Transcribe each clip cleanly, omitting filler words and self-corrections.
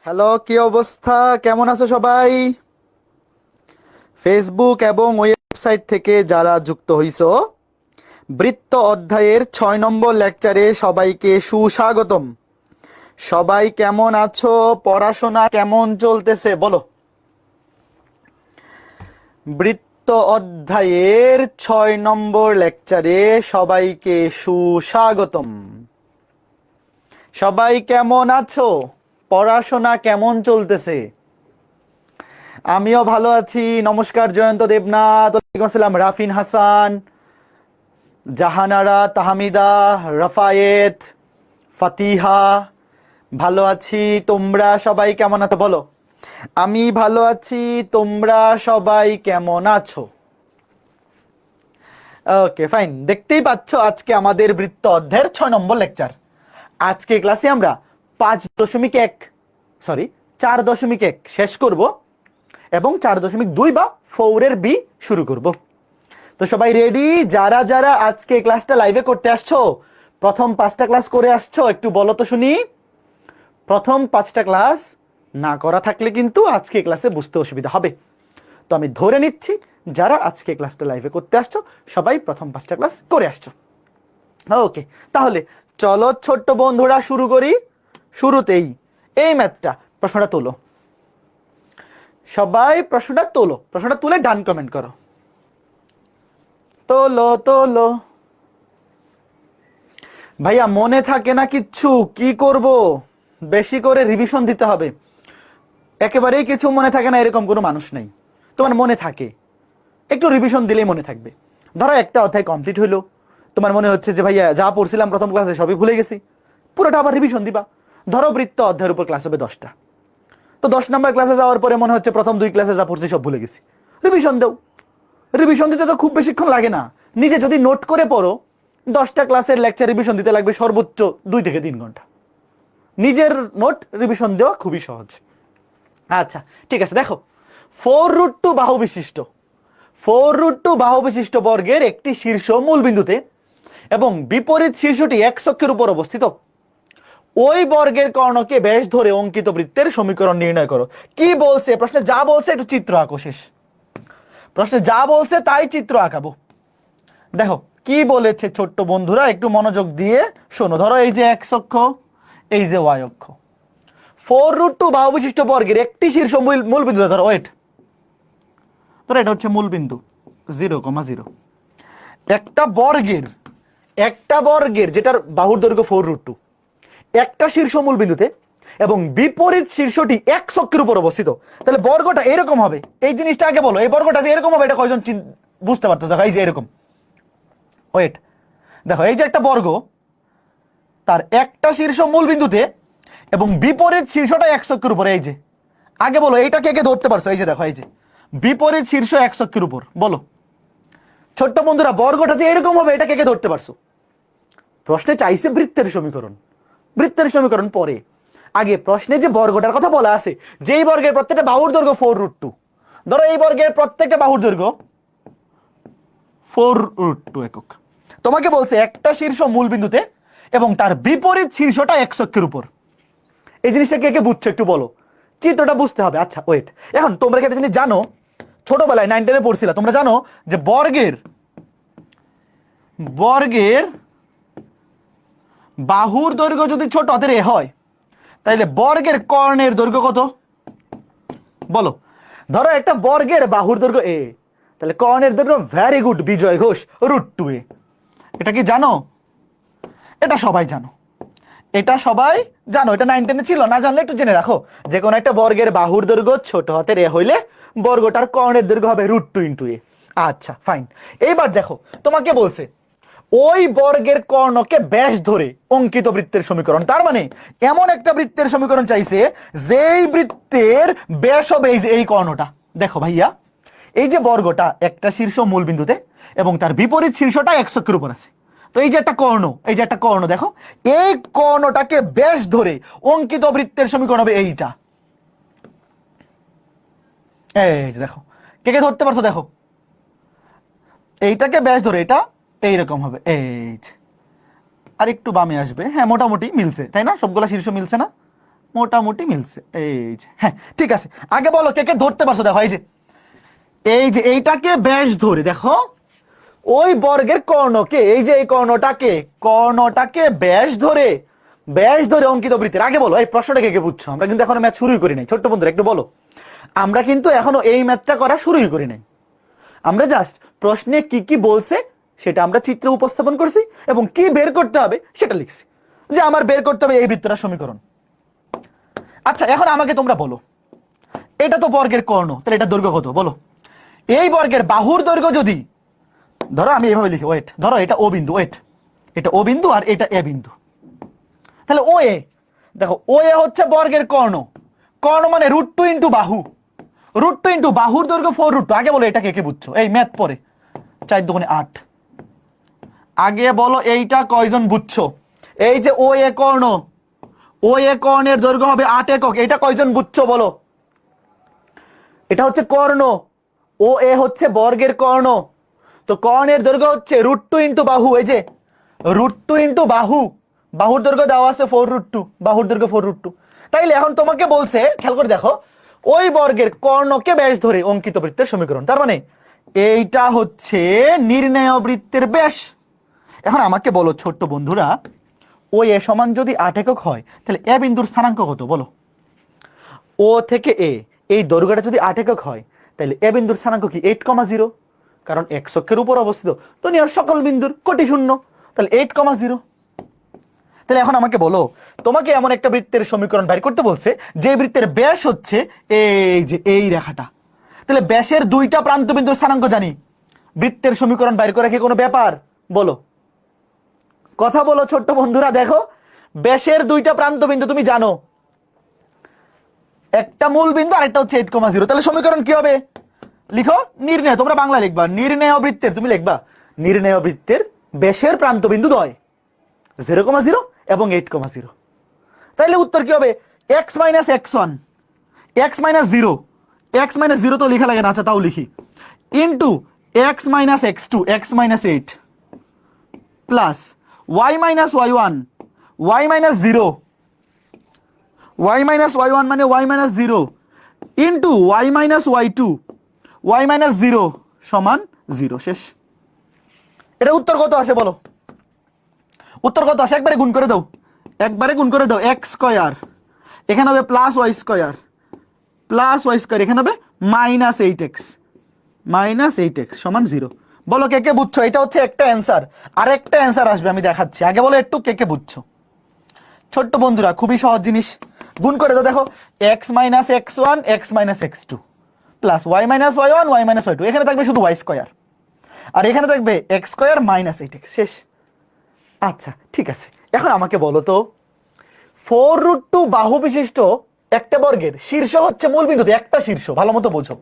Hello, কি অবস্থা? কেমন আছো সবাই? ফেসবুক এবং ওয়েবসাইট থেকে যারা যুক্ত হইছো, বৃত্ত অধ্যায়ের 6 নম্বর লেকচারে সবাইকে সুস্বাগতম। সবাই কেমন আছো? পড়াশোনা কেমন চলতেছে বলো। বৃত্ত অধ্যায়ের 6 নম্বর লেকচারে সবাইকে সুস্বাগতম। সবাই কেমন আছো? পড়াশোনা কেমন চলতেছে? আমিও ভালো আছি। নমস্কার জয়ন্ত দেবনাথ, ওয়ালাইকুম আসসালাম রাফিন হাসান, জাহানারা, তাহমিদা, রাফায়েত, ফাতিহা। ভালো আছি। তোমরা সবাই কেমন আছো বলো। আমি ভালো আছি। তোমরা সবাই কেমন আছো? ওকে, ফাইন। দেখতেই পাচ্ছ আজকে আমাদের বৃত্ত অধ্যায়ের 6 নম্বর লেকচার। আজকে ক্লাসে আমরা 4.1 শেষ করব এবং 4.2 বা 4-এর বি শুরু করব। তো সবাই রেডি? যারা যারা আজকে ক্লাসটা লাইভে করতে আসছো, প্রথম 5টা ক্লাস করে আসছো, একটু বলো তো শুনি। প্রথম 5টা ক্লাস না করা থাকলে কিন্তু আজকে ক্লাসে বুঝতে অসুবিধা হবে। তো আমি ধরে নিচ্ছি যারা আজকে ক্লাসটা লাইভে করতে আসছো সবাই প্রথম 5টা ক্লাস করে আসছো। ওকে, তাহলে চলো ছোট্ট বন্ধুরা শুরু করি। শুরুতেই এই ম্যাথটা, প্রশ্নটা তোলো। সবাই প্রশ্নটা তোলো, প্রশ্নটা তুলে ডান কমেন্ট করো। তোলো তোলো। ভাইয়া মনে থাকে না কিচ্ছু, কি করব? বেশি করে রিভিশন দিতে হবে। একেবারেই কিছু মনে থাকে না এরকম কোনো মানুষ নেই। তোমার মনে থাকে, একটু রিভিশন দিলেই মনে থাকবে। ধরো একটা অধ্যায় কমপ্লিট হইলো, তোমার মনে হচ্ছে যে ভাইয়া যা পড়ছিলাম প্রথম ক্লাসে সবই ভুলে গেছি, পুরোটা আবার রিভিশন দিবা। ধরো বৃত্ত অধ্যায়ের উপর ক্লাস হবে 10টা, তো 10 নম্বর ক্লাসে যাওয়ার পরে মনে হচ্ছে প্রথম 2 ক্লাসে যা পড়ছি সব ভুলে গেছি, রিভিশন দাও। রিভিশন দিতে তো খুব বেশিক্ষণ লাগে না। নিজে যদি নোট করে পড়ো, 10টা ক্লাসের লেকচার রিভিশন দিতে লাগবে সর্বোচ্চ 2 থেকে 3 ঘন্টা। নিজের নোট রিভিশন দেওয়া খুবই সহজ। আচ্ছা ঠিক আছে, দেখো 4√2 বাহু বিশিষ্ট, 4√2 বাহু বিশিষ্ট বর্গের একটি শীর্ষ মূল বিন্দুতে এবং বিপরীত শীর্ষটি x অক্ষের উপর অবস্থিত। ওই বর্গের কর্ণকে ব্যাস ধরে অঙ্কিত বৃত্তের সমীকরণ নির্ণয় করো। কি বলছে প্রশ্নে? যা বলছে একটু চিত্র আঁকো। শেষ প্রশ্নে যা বলছে তাই চিত্র আঁকাবো। দেখো কি বলেছে ছোট্ট বন্ধুরা, একটু মনোযোগ দিয়ে শোনো। ধরো এই যে x অক্ষ, এই যে y অক্ষ। 4√2 বাহু বিশিষ্ট বর্গের একটি শীর্ষ মূল বিন্দু, ধরো ওয়েট, ধরো এটা হচ্ছে মূল বিন্দু 0,0। একটা বর্গের যেটার বাহুর দৈর্ঘ্য 4√2, একটা শীর্ষ মূল বিন্দুতে এবং বিপরীত শীর্ষটি x অক্ষের উপর অবস্থিত। তাহলে বর্গটা এরকম হবে। এই জিনিসটা আগে বলো, এই বর্গটা যে এরকম হবে এটা কয়জন বুঝতে পারতো? দেখো এই যে এরকম, ওয়েট, দেখো এই যে একটা বর্গ, তার একটা শীর্ষ মূল বিন্দুতে এবং বিপরীত শীর্ষটা x অক্ষের উপরে। এই যে আগে বলো এইটা কে কে ধরতে পারছো? এই যে দেখো, এই যে বিপরীত শীর্ষ x অক্ষের উপর। বলো ছোট্ট বন্ধুরা, বর্গটা যে এরকম হবে এটা কে কে ধরতে পারছো? প্রশ্নে চাইছে বৃত্তের সমীকরণ, বৃত্তের সমীকরণ পরে। আগে প্রশ্নে যে বর্গটার কথা বলা আছে, যেই বর্গের প্রত্যেকটা বাহুর দৈর্ঘ্য 4√2, ধরো এই বর্গের প্রত্যেকটা বাহুর দৈর্ঘ্য 4√2 একক। তোমাকে বলছে একটা শীর্ষ মূল বিন্দুতে এবং তার বিপরীত শীর্ষটা x অক্ষের উপর। এই জিনিসটা কে কে বুঝছো একটু বলো, চিত্রটা বুঝতে হবে। আচ্ছা ওয়েট, এখন তোমরা কি একটা জিনিস জানো? ছোটবেলায় 9-10-এ পড়ছিলা, তোমরা জানো যে বর্গের বাহুর দৈর্ঘ্য যদি ছোট হাতের এ হয়, তাইলে বর্গের কর্ণের দৈর্ঘ্য কত বলো? ধরো একটা বর্গের বাহুর দৈর্ঘ্য এ, তাহলে কর্ণের দৈর্ঘ্য, ভেরি গুড বিজয় ঘোষ, √2a। এটা কি জানো? এটা সবাই জানো, এটা সবাই জানো। এটা 9-10-এ ছিল, না জানলে একটু জেনে রাখো। যে কোনো একটা বর্গের বাহুর দৈর্ঘ্য ছোট হাতের এ হইলে বর্গটার কর্ণের দৈর্ঘ্য হবে √2 × a। আচ্ছা ফাইন। এইবার দেখো তোমাকে বলছে ওই বর্গের কর্ণকে ব্যাস ধরে অঙ্কিত বৃত্তের সমীকরণ। তার মানে এমন একটা বৃত্তের সমীকরণ চাইছে যেই বৃত্তের ব্যাস হবে এই কর্ণটা। দেখো ভাইয়া, এই যে বর্গটা একটা শীর্ষ মূল বিন্দুতে এবং তার বিপরীত শীর্ষটা x অক্ষের উপর আছে। তো এই যে একটা কর্ণ, এই যে একটা কর্ণ, দেখো এই কর্ণটাকে ব্যাস ধরে অঙ্কিত বৃত্তের সমীকরণ হবে এইটা। এই যে দেখো, কে কে ধরতে পারছো? দেখো এইটাকে ব্যাস ধরে এটা এইরকম হবে। এই যে আর একটু বামে আসবে, হ্যাঁ মোটামুটি মিলছে, তাই না? সবগুলা শীর্ষ মিলছে না? মোটামুটি মিলছে। এই যে হ্যাঁ ঠিক আছে, আগে বলো কে কে ধরতে পারছো। দেখো এই যে এইটাকে ব্যাস ধরে দেখো ওই বর্গের কর্ণকে, এই যে এই কর্ণটাকে ব্যাস ধরে অঙ্কিত বৃত্তের। আগে বলো এই প্রশ্নটা কে কে বুঝছো? আমরা কিন্তু এখনো ম্যাথ শুরুই করি নাই। ছোট্ট বন্ধুরা একটু বলো, আমরা কিন্তু এখনো এই ম্যাথটা করা শুরুই করি নাই। আমরা জাস্ট প্রশ্নে কি কি বলছে সেটা আমরা চিত্রে উপস্থাপন করছি এবং কি বের করতে হবে সেটা লিখছি, যে আমার বের করতে হবে এই বৃত্তটার সমীকরণ। আচ্ছা এখন আমাকে তোমরা বলো, এটা তো বর্গের কর্ণ, তাহলে এটা দৈর্ঘ্য কত বলো? এই বর্গের বাহুর দৈর্ঘ্য যদি ধরো আমি এইভাবে লিখি, ওয়েট, ধরো এটা ও বিন্দু, ওয়েট, এটা ও বিন্দু আর এটা এ বিন্দু, তাহলে ও এ, দেখো ও এ হচ্ছে বর্গের কর্ণ মানে √2 ইন্টু বাহু, √2 ইন্টু বাহুর দৈর্ঘ্য 4√2। আগে বলো এটা কে কে বুঝছো? এই ম্যাথ পরে 4 দুগুণে 8। আগে বলো এইটা কয়জন বুঝছো? এই যে ও এ কর্ণের দৈর্ঘ্য হবে 8 একক, এটা কয়জন বুঝছো বলো? এটা হচ্ছে কর্ণ, ও এ হচ্ছে বর্গের কর্ণ, তো কর্ণের দৈর্ঘ্য হচ্ছে √2 ইন্টু বাহু, এই যে √2 ইন্টু বাহুর দৈর্ঘ্য দেওয়া আছে 4√2, বাহুর দৈর্ঘ্য 4√2। তাইলে এখন তোমাকে বলছে, খেয়াল করে দেখো, ওই বর্গের কর্ণকে ব্যাস ধরে অঙ্কিত বৃত্তের সমীকরণ। তার মানে এইটা হচ্ছে নির্ণেয় বৃত্তের ব্যাস। এখন আমাকে বলো ছোট্ট বন্ধুরা, ওই এ সমান যদি 8 একক হয় তাহলে এ বিন্দুর স্থানাঙ্ক কত বলো? ও থেকে এ এই দৈর্ঘ্যটা যদি 8 একক হয় তাহলে এ বিন্দুর স্থানাঙ্ক কি 8,0, কারণ x অক্ষের উপর অবস্থিত দুনিয়ার সকল বিন্দুর কোটি শূন্য, তাহলে 8,0। তাহলে এখন আমাকে বলো, তোমাকে এমন একটা বৃত্তের সমীকরণ বের করতে বলছে যে বৃত্তের ব্যাস হচ্ছে এই যে এই রেখাটা, তাহলে ব্যাসের দুইটা প্রান্ত বিন্দুর স্থানাঙ্ক জানি, বৃত্তের সমীকরণ বের করা কি কোনো ব্যাপার বলো? কথা বলো ছোট্ট বন্ধুরা, দেখো ব্যাসের দুইটা প্রান্ত বিন্দু তুমি জানো, একটা মূল বিন্দু আর একটা হচ্ছে 8,0, তাহলে সমীকরণ কি হবে? লিখো নির্ণয়, তোমরা বাংলা লিখবা নির্ণেয় বৃত্তের, তুমি লিখবা নির্ণেয় বৃত্তের ব্যাসের প্রান্ত বিন্দু দ্বয় 0,0 এবং 8,0। তাইলে উত্তর কি হবে? x minus x1, x minus 0, x minus 0 তো লেখা লাগে না, আচ্ছা তাও লিখি, into x minus x2, x minus 8 plus y minus y1, y minus 0, y minus y1 মানে y minus 0 into y minus y2, y minus 0 সমান 0। শেষ। এটা উত্তর কত আসে বলো? উত্তর কত আসে? একবারে গুণ করে দাও, x স্কয়ার, এখানে হবে প্লাস y স্কয়ার, এখানে হবে -8x সমান 0। বলো কে কে বুঝছো? এটা হচ্ছে একটা অ্যান্সার, আর একটা অ্যান্সার আসবে আমি দেখাচ্ছি। আগে বলো একটু কে কে বুঝছো? ছোট্ট বন্ধুরা খুবই সহজ জিনিস, গুণ করে দাও। দেখো x minus x1, x minus x2 plus y minus y1, y minus y2, এখানে থাকবে শুধু y স্কয়ার আর এখানে থাকবে x স্কয়ার -8x। শেষ। আচ্ছা ঠিক আছে, এখন আমাকে বলো তো 4√2 বাহু বিশিষ্ট একটা বর্গের শীর্ষ হচ্ছে মূল বিন্দুতে, একটা শীর্ষ, ভালো মতো বোঝো,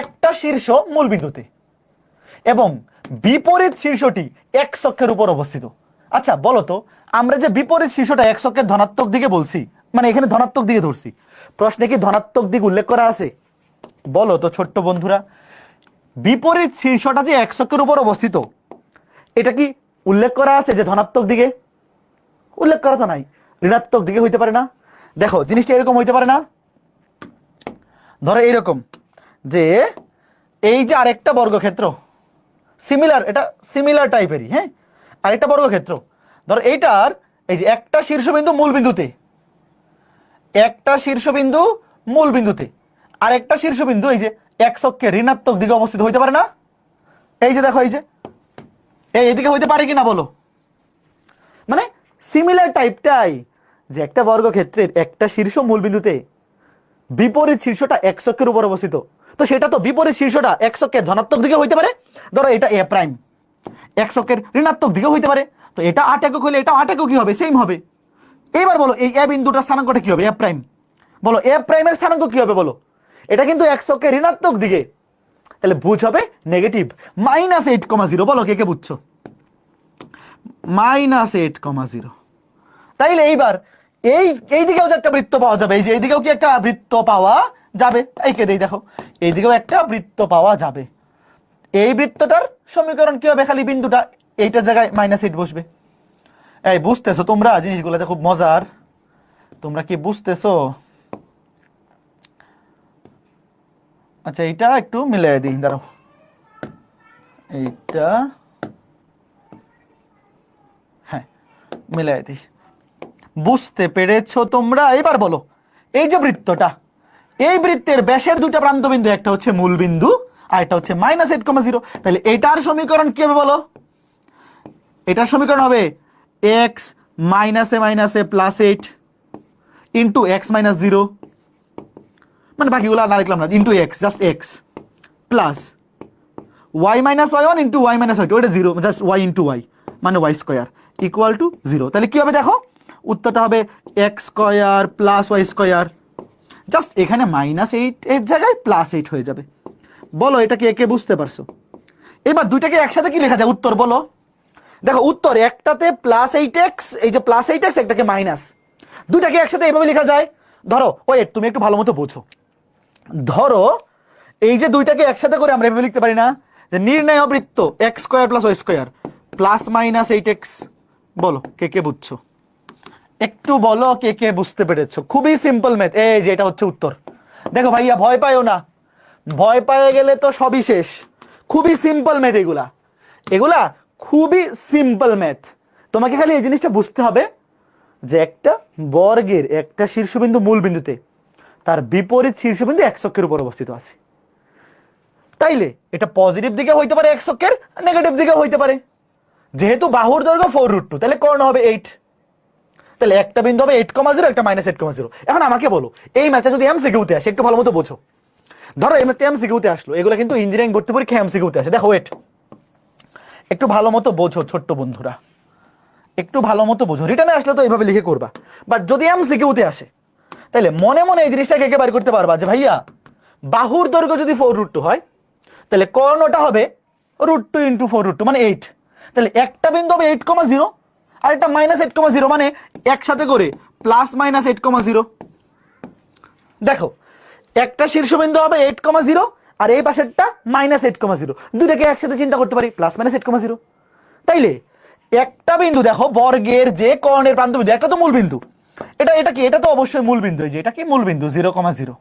একটা শীর্ষ মূল বিন্দুতে এবং বিপরীত শীর্ষটি x অক্ষের উপর অবস্থিত। আচ্ছা বলো তো, আমরা যে বিপরীত শীর্ষটা x অক্ষের ধনাত্মক দিকে বলছি, মানে এখানে ধনাত্মক দিকে ধরছি, প্রশ্নে কি ধনাত্মক দিক উল্লেখ করা আছে? বলো তো ছোট্ট বন্ধুরা, বিপরীত শীর্ষটা যে x অক্ষের উপর অবস্থিত, এটা কি উল্লেখ করা আছে যে ধনাত্মক দিকে? উল্লেখ করা তো নাই, ঋণাত্মক দিকে হইতে পারে না? দেখো জিনিসটা এরকম হইতে পারে না, ধরো এইরকম যে এই যে আরেকটা বর্গক্ষেত্র সিমিলার, এটা সিমিলার টাইপেরই, হ্যাঁ, আরেকটা বর্গক্ষেত্র, ধরো এইটার এই যে একটা শীর্ষবিন্দু মূল বিন্দুতে, আর একটা শীর্ষবিন্দু এই যে x অক্ষের ঋণাত্মক দিকে অবস্থিত হইতে পারে না? এই যে দেখো এই যে এইদিকে হইতে পারে কিনা বলো? মানে সিমিলার টাইপটাই, যে একটা বর্গক্ষেত্রের একটা শীর্ষ মূল বিন্দুতে বিপরীত শীর্ষটা x অক্ষের উপর অবস্থিত, তো সেটা তো বিপরীত শীর্ষটা x অক্ষের ধনাত্মক দিকে হইতে পারে। ধরো এটা a প্রাইম, x অক্ষের ঋণাত্মক দিকে হইতে পারে, তো এটা 8 একক হলে এটা 8 একক কি হবে? সেম হবে। এবার বলো এই a বিন্দুটার স্থানাঙ্কটা কি হবে? a প্রাইম, বলো a প্রাইমের স্থানাঙ্ক কি হবে বলো? এটা কিন্তু x অক্ষের ঋণাত্মক দিকে, তাহলে বুঝ হবে নেগেটিভ -8,0। বলো কে কে বুঝছো? -8,0। তাইলে এইবার এই দিকেও যে একটা বৃত্ত পাওয়া যাবে, এই যে এইদিকেও কি একটা বৃত্ত পাওয়া যাবে? এইকে দেই, দেখো এইদিকেও একটা বৃত্ত পাওয়া যাবে। এই বৃত্তটার সমীকরণ কি হবে? খালি বিন্দুটা এইটার জায়গায় -8 বসবে। এই বুঝতেছো তোমরা জিনিসগুলো? খুব মজার। তোমরা কি বুঝতেছো? আচ্ছা এইটা একটু মিলাই দিই, দাঁড়াও, এইটা হ্যাঁ মিলাই দিই। বুঝতে পেরেছো তোমরা? এবার বলো, এই যে বৃত্তটা, এই বৃত্তের ব্যাসের দুটো প্রান্ত বিন্দু, একটা হচ্ছে মূল বিন্দু আর একটা হচ্ছে -8,0, তাহলে এটার সমীকরণ কি হবে বলো? এটার সমীকরণ হবে x মাইনাসে মাইনাসে +8 ইন্টু এক্স মাইনাস 0, মানে বাকিগুলো না লিখলাম না, into x, just x, plus y minus y1 into y minus y2, ওটা 0, জাস্ট y ইন্টু y, মানে y স্কোয়ার ইকুয়াল টু 0। তাহলে কি হবে দেখো, উত্তরটা হবে x square plus y square, just এখানে -8 এর জায়গায় +8 হয়ে যাবে। বলো এটা কি একে বুঝতে পারছো? এবার দুইটাকে একসাথে কি লেখা যায় উত্তর বলো? দেখো উত্তর একটাতে +8x, এই যে +8x, একটাকে মাইনাস, দুইটাকে একসাথে এইভাবে লেখা যায়। ধরো ওয়েট, তুমি একটু ভালো মতো বোঝো, ধরো এই যে দুইটাকে একসাথে করে আমরা এভাবে লিখতে পারি না যে নির্ণয় বৃত্ত x square plus y square plus -8x। বলো কে কে বুঝছো? একটু বলো কে কে বুঝতে পেরেছো? খুবই সিম্পল ম্যাথ, এই যে এটা হচ্ছে উত্তর। দেখো ভাইয়া ভয় পাইও না, ভয় পেয়ে গেলে তো সবই শেষ। খুবই সিম্পল ম্যাথ এগুলা, এগুলা খুবই সিম্পল ম্যাথ। তোমাকে খালি এই জিনিসটা বুঝতে হবে যে একটা বর্গের একটা শীর্ষবিন্দু মূল বিন্দুতে তার বিপরীত শীর্ষবিন্দু x অক্ষের উপর অবস্থিত আছে। তাইলে এটা পজিটিভ দিকে হইতে পারে, x অক্ষের নেগেটিভ দিকে হইতে পারে। যেহেতু বাহুর দৈর্ঘ্য 4√2, তাহলে কর্ণ হবে 8, তাহলে একটা বিন্দু হবে 8,0, একটা -8,0। এখন আমাকে বলো এই ম্যাচে যদি এমসিকিউতে আসে, একটু ভালো মতো বোঝো, ধরো এই ম্যাচে এমসিকিউতে আসলো, এগুলো কিন্তু ইঞ্জিনিয়ারিং ভর্তি পরীক্ষা এমসিকিউতে আসে। দেখো ওয়েট, একটু ভালো মতো বোঝো ছোট্ট বন্ধুরা, একটু ভালো মতো বোঝো। রিটার্নে আসলে তো এইভাবে লিখে করবা, বাট যদি এমসিকিউতে আসে তাহলে মনে মনে এই জিনিসটাকে একেবারে করতে পারবা যে ভাইয়া বাহুর দৈর্ঘ্য যদি 4√2 হয়, তাহলে কর্ণটা হবে √2 × 4√2 মানে 8। তাহলে একটা বিন্দু হবে 8,0 আর একটা -8,0, মানে একসাথে করে +-8,0। দেখো একটা শীর্ষবিন্দু হবে 8,0 আর এই পাশেরটা -8,0, দুটাকে একসাথে চিন্তা করতে পারি +-8,0। তাইলে একটা বিন্দু দেখো বর্গের যে কর্ণের প্রান্তবিন্দু, একটা তো মূল বিন্দু, এটা কি, এটা তো অবশ্যই মূল বিন্দু, এই যে এটা কি মূল বিন্দু 0,0।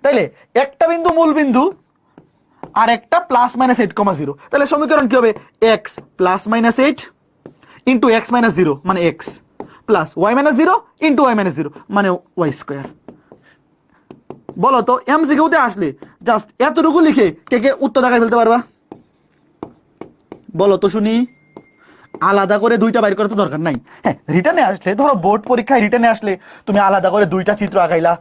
তাইলে একটা বিন্দু মূল বিন্দু আর একটা +-8,0, তাহলে সমীকরণ কি হবে x +-8 ইন্টু x - 0 মানে x plus y - 0 into y - 0 মানে y স্কোয়ার। বলো তো এমসিকিউতে আসলে জাস্ট এতটুকু লিখে কে কে উত্তর দেখায় ফেলতে পারবা? বলো তো শুনি, আলাদা করে দুইটা বাইর করার তো দরকার নাই। হ্যাঁ রিটার্নে আসলে, ধরো বোর্ড পরীক্ষায় রিটার্নে আসলে তুমি আলাদা করে দুইটা চিত্র আঁকাইলা,